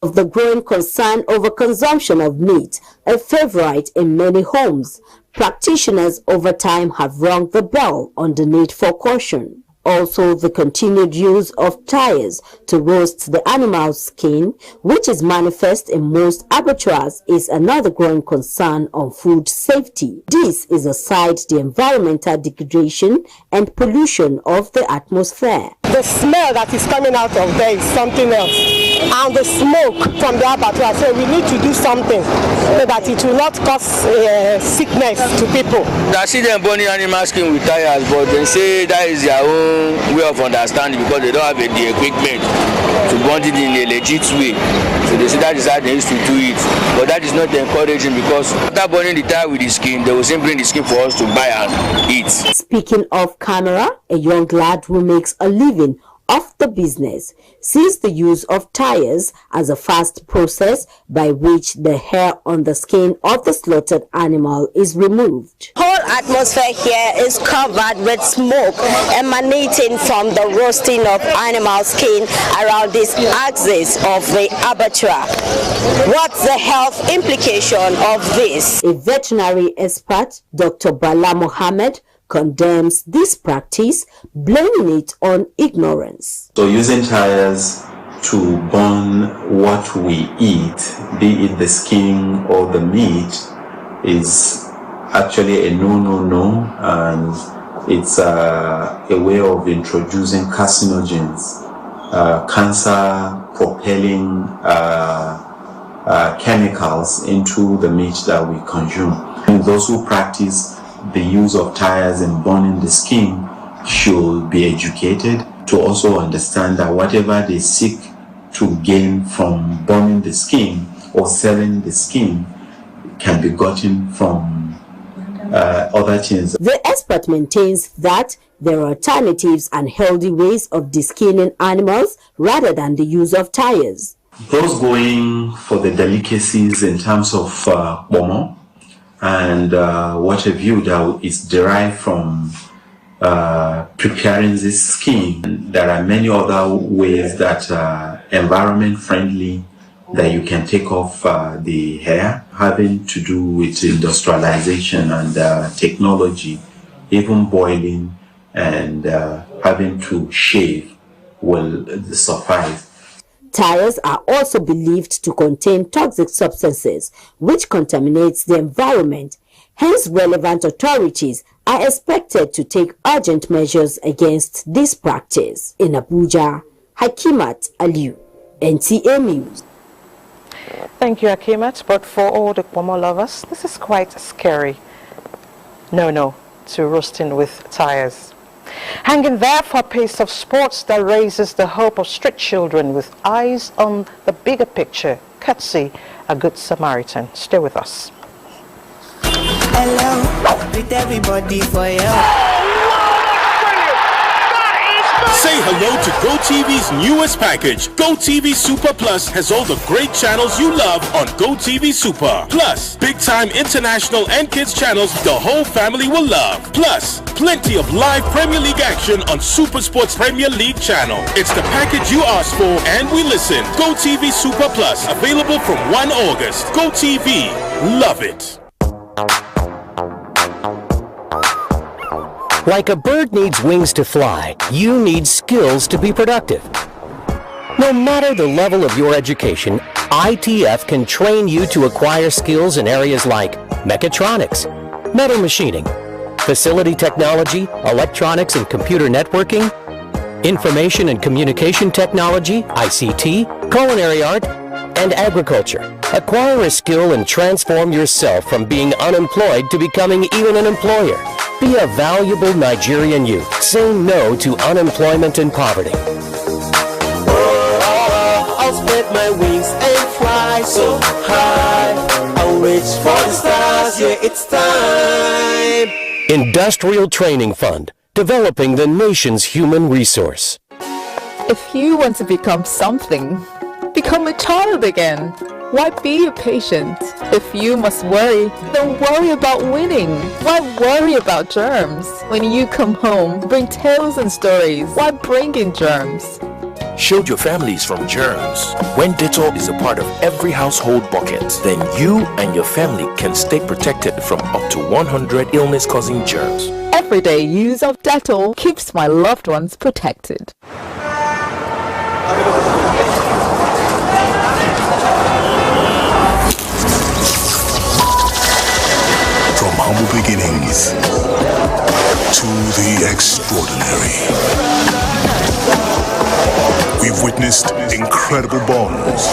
Of the growing concern over consumption of meat, a favorite in many homes, practitioners over time have rung the bell on the need for caution. Also, the continued use of tires to roast the animal's skin, which is manifest in most abattoirs, is another growing concern on food safety. This is aside the environmental degradation and pollution of the atmosphere. The smell that is coming out of there is something else, and the smoke from the abattoir. So we need to do something so that it will not cause sickness to people. I see them burning animal skin with tires, but they say that is their own way of understanding because they don't have the equipment to burn it in a legit way. So they say that is how they used to do it. But that is not encouraging because after burning the tire with the skin, they will simply bring the skin for us to buy and eat. Speaking of camera, a young lad who makes a living of the business sees the use of tires as a fast process by which the hair on the skin of the slaughtered animal is removed. Whole atmosphere here is covered with smoke emanating from the roasting of animal skin around this axis of the abattoir. What's the health implication of this? A veterinary expert, Dr. Bala Mohammed, condemns this practice, blaming it on ignorance. So using tires to burn what we eat, be it the skin or the meat, is actually a no, and it's a way of introducing carcinogens, cancer-propelling chemicals into the meat that we consume. And those who practice the use of tires and burning the skin should be educated to also understand that whatever they seek to gain from burning the skin or selling the skin can be gotten from other things. The expert maintains that there are alternatives and healthy ways of deskinning animals rather than the use of tires. Those going for the delicacies in terms of momo and what have you that is derived from preparing this skin. There are many other ways that are environment friendly that you can take off the hair, having to do with industrialization and technology, even boiling and having to shave will suffice. Tires are also believed to contain toxic substances which contaminates the environment. Hence, relevant authorities are expected to take urgent measures against this practice. In Abuja, Hakimat Aliu, NTA News. Thank you, Hakimat. But for all the Pomo lovers, this is quite scary. No to roasting with tires. Hanging there for a piece of sports that raises the hope of street children with eyes on the bigger picture, courtesy a good Samaritan. Stay with us. Hello, with everybody for you. Say hello to GoTV's newest package. GoTV Super Plus has all the great channels you love on GoTV Super. Plus, big-time international and kids channels the whole family will love. Plus, plenty of live Premier League action on Super Sports Premier League channel. It's the package you asked for and we listen. GoTV Super Plus, available from 1 August. GoTV, love it. Like a bird needs wings to fly, you need skills to be productive. No matter the level of your education, ITF can train you to acquire skills in areas like mechatronics, metal machining, facility technology, electronics and computer networking, information and communication technology, ICT, culinary art, and agriculture. Acquire a skill and transform yourself from being unemployed to becoming even an employer. Be a valuable Nigerian youth. Say no to unemployment and poverty. I'll spread my wings and fly so high. I'll reach for the stars, yeah, it's time. Industrial Training Fund, developing the nation's human resource. If you want to become something, become a child again. Why be a patient? If you must worry, then worry about winning. Why worry about germs? When you come home, bring tales and stories. Why bring in germs? Shield your families from germs. When Dettol is a part of every household bucket, then you and your family can stay protected from up to 100 illness-causing germs. Everyday use of Dettol keeps my loved ones protected. From humble beginnings to the extraordinary, we've witnessed incredible bonds,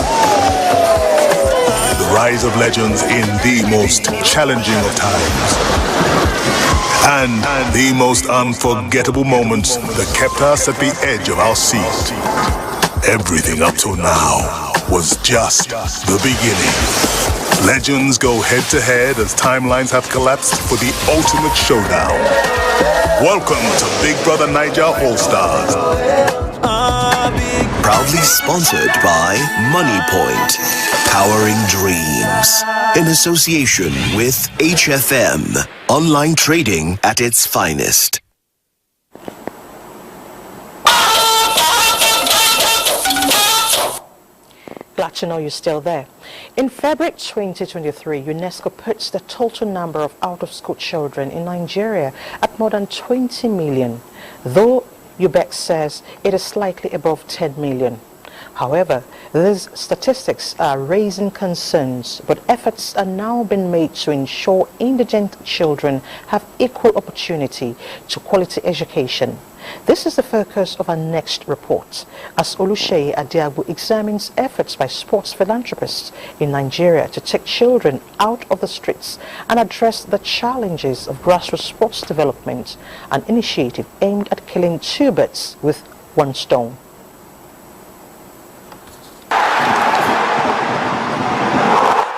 the rise of legends in the most challenging of times, and the most unforgettable moments that kept us at the edge of our seat. Everything up till now was just the beginning. Legends go head-to-head as timelines have collapsed for the ultimate showdown. Welcome to Big Brother Naija All-Stars. Proudly sponsored by MoneyPoint, powering dreams. In association with HFM, online trading at its finest. Glad to know you're still there. In February 2023, UNESCO puts the total number of out-of-school children in Nigeria at more than 20 million, though UBEC says it is slightly above 10 million. However, these statistics are raising concerns, but efforts are now being made to ensure indigent children have equal opportunity to quality education. This is the focus of our next report, as Oluseyi Adiagu examines efforts by sports philanthropists in Nigeria to take children out of the streets and address the challenges of grassroots sports development, an initiative aimed at killing two birds with one stone.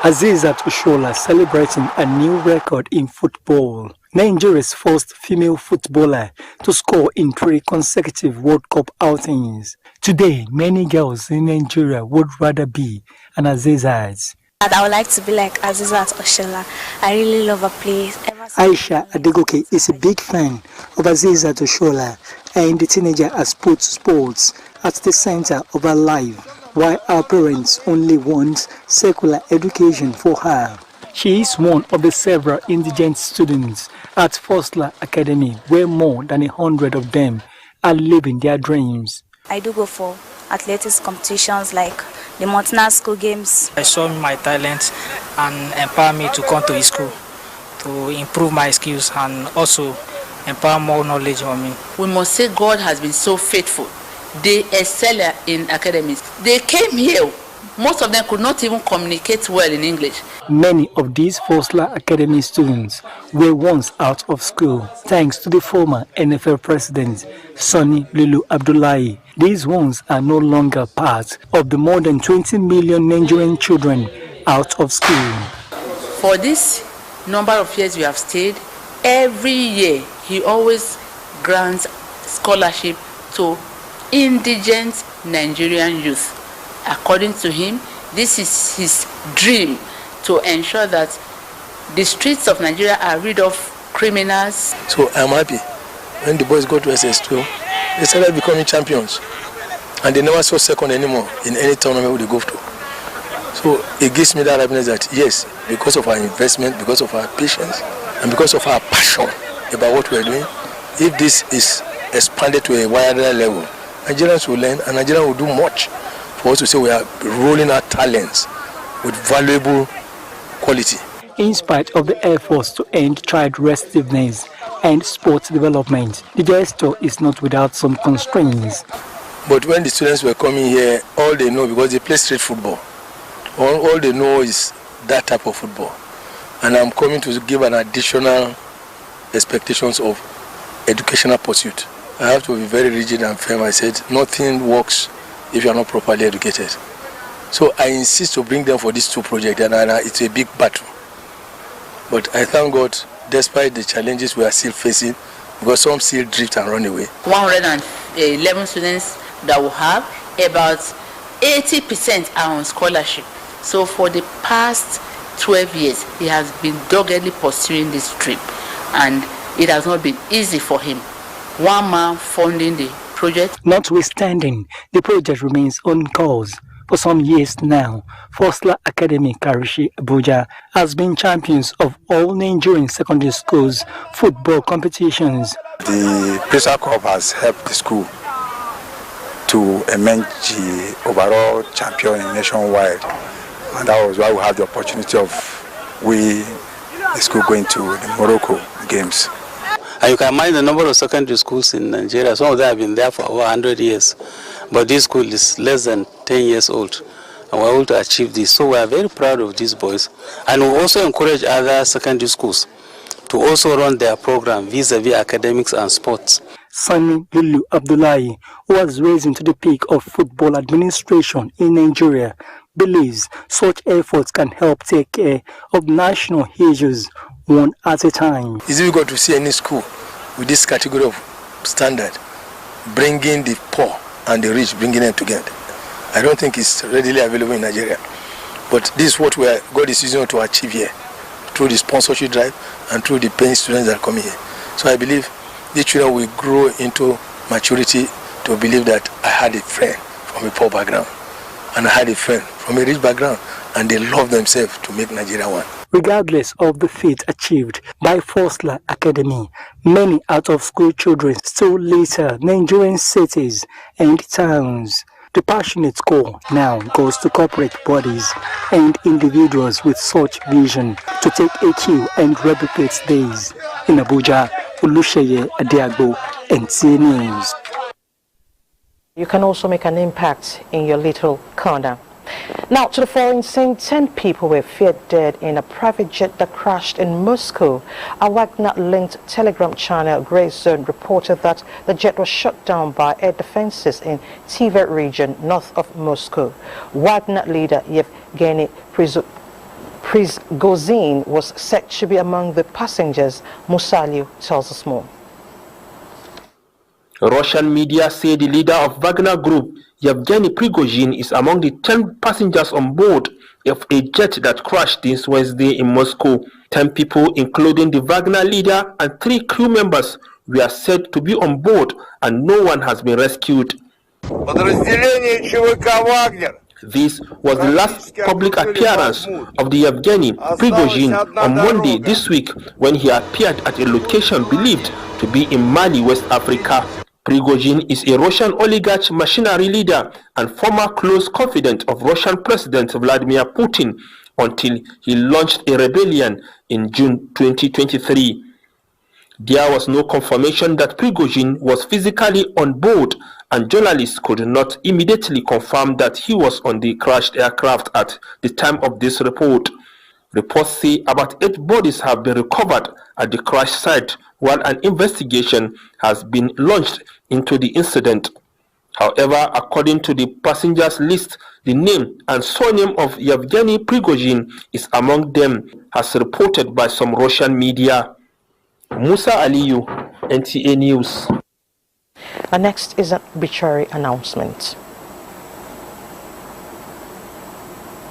Azizat Oshola celebrating a new record in football. Nigeria's first female footballer to score in 3 consecutive World Cup outings. Today, many girls in Nigeria would rather be an Azizat. I would like to be like Azizat Oshola. I really love her play. Aisha Adegoke is a big fan of Azizat Oshola, and the teenager has put sports at the center of her life, while her parents only want secular education for her. She is one of the several indigent students at Fosla Academy, where more than 100 of them are living their dreams. I do go for athletics competitions like the Montana School Games. I saw my talent and empower me to come to the school to improve my skills and also empower more knowledge on me. We must say God has been so faithful. They excel in academics. They came here. Most of them could not even communicate well in English. Many of these Fosla Academy students were once out of school, thanks to the former NFL president, Sonny Lulu Abdullahi. These ones are no longer part of the more than 20 million Nigerian children out of school. For this number of years we have stayed, every year he always grants scholarship to indigent Nigerian youth. According to him, this is his dream to ensure that the streets of Nigeria are rid of criminals. So I'm happy. When the boys go to SS2, they started becoming champions. And they never saw second anymore in any tournament they go to. So it gives me that happiness that yes, because of our investment, because of our patience, and because of our passion about what we're doing, if this is expanded to a wider level, Nigerians will learn and Nigerians will do much. For us to say we are rolling our talents with valuable quality. In spite of the efforts to end child restiveness and sports development, the gesture is not without some constraints. But when the students were coming here, all they know, because they play street football, all they know is that type of football. And I'm coming to give an additional expectations of educational pursuit. I have to be very rigid and firm. I said nothing works if you are not properly educated. So I insist to bring them for these 2 projects, and it's a big battle. But I thank God, despite the challenges we are still facing, because some still drift and run away. 111 students that we have, about 80% are on scholarship. So for the past 12 years, he has been doggedly pursuing this trip, and it has not been easy for him. One man funding the project. Notwithstanding, the project remains on course. For some years now, Fosla Academy Karishi Abuja has been champions of all Nigerian secondary schools football competitions. The Pressure Cup has helped the school to emerge the overall champion nationwide, and that was why we had the opportunity of the school going to the Morocco games. And you can imagine the number of secondary schools in Nigeria. Some of them have been there for over 100 years. But this school is less than 10 years old. And we're able to achieve this. So we are very proud of these boys. And we also encourage other secondary schools to also run their program vis-a-vis academics and sports. Sonny Lulu Abdullahi, who was raised to the peak of football administration in Nigeria, believes such efforts can help take care of national issues one at a time. It's difficult to see any school with this category of standard bringing the poor and the rich, bringing them together. I don't think it's readily available in Nigeria. But this is what God is using to achieve here, through the sponsorship drive and through the paying students that are coming here. So I believe these children will grow into maturity to believe that I had a friend from a poor background and I had a friend from a rich background, and they love themselves to make Nigeria one. Regardless of the feat achieved by Fosler Academy, many out-of-school children still litter Nigerian cities and towns. The passionate call now goes to corporate bodies and individuals with such vision to take a cue and replicate these. In Abuja, Olusheye Adiagbo, NTA News. You can also make an impact in your little corner. Now to the foreign scene, 10 people were feared dead in a private jet that crashed in Moscow. A Wagner-linked Telegram channel, Grey Zone, reported that the jet was shot down by air defenses in Tver region north of Moscow. Wagner leader Yevgeny Prigozhin was said to be among the passengers. Musaliu tells us more. Russian media say the leader of Wagner Group, Yevgeny Prigozhin, is among the 10 passengers on board of a jet that crashed this Wednesday in Moscow. 10 people, including the Wagner leader and 3 crew members, were said to be on board, and no one has been rescued. This was the last public appearance of the Yevgeny Prigozhin on Monday this week, when he appeared at a location believed to be in Mali, West Africa. Prigozhin is a Russian oligarch machinery leader and former close confidant of Russian President Vladimir Putin until he launched a rebellion in June 2023. There was no confirmation that Prigozhin was physically on board, and journalists could not immediately confirm that he was on the crashed aircraft at the time of this report. Reports say about 8 bodies have been recovered at the crash site, while an investigation has been launched into the incident. However, according to the passengers list, the name and surname of Yevgeny Prigozhin is among them, as reported by some Russian media. Musa Aliyu, NTA News. And next is an obituary announcement.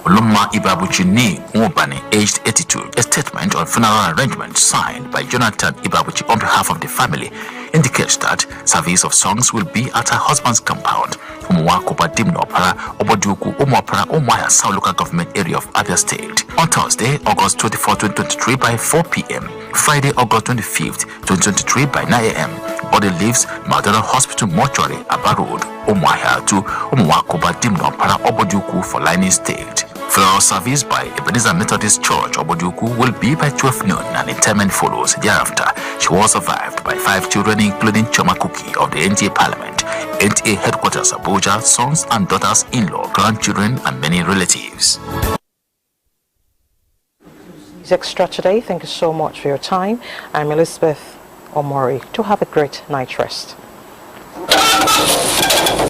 Olumma Ibabuchi Mwobani, aged 82, a statement on funeral arrangement signed by Jonathan Ibabuchi on behalf of the family indicates that service of songs will be at her husband's compound, Umuwakoba Dimnopara, Oboduku, Umwapara, Umwaya, South Local Government Area of Abia State, on Thursday, August 24, 2023 by 4 p.m., Friday, August 25th, 2023 by 9 a.m. Body leaves Madara Hospital Mortuary, Aba Road, Umwaya to Umuwakoba Dimnopara, Oboduku for lining state. Funeral service by Ebenezer Methodist Church, Oboduku, will be by 12 noon and interment follows thereafter. She was survived by 5 children, including Choma Kuki of the NTA Parliament, NTA Headquarters Abuja, sons and daughters-in-law, grandchildren, and many relatives. It's extra today. Thank you so much for your time. I'm Elizabeth Omori. To have a great night rest.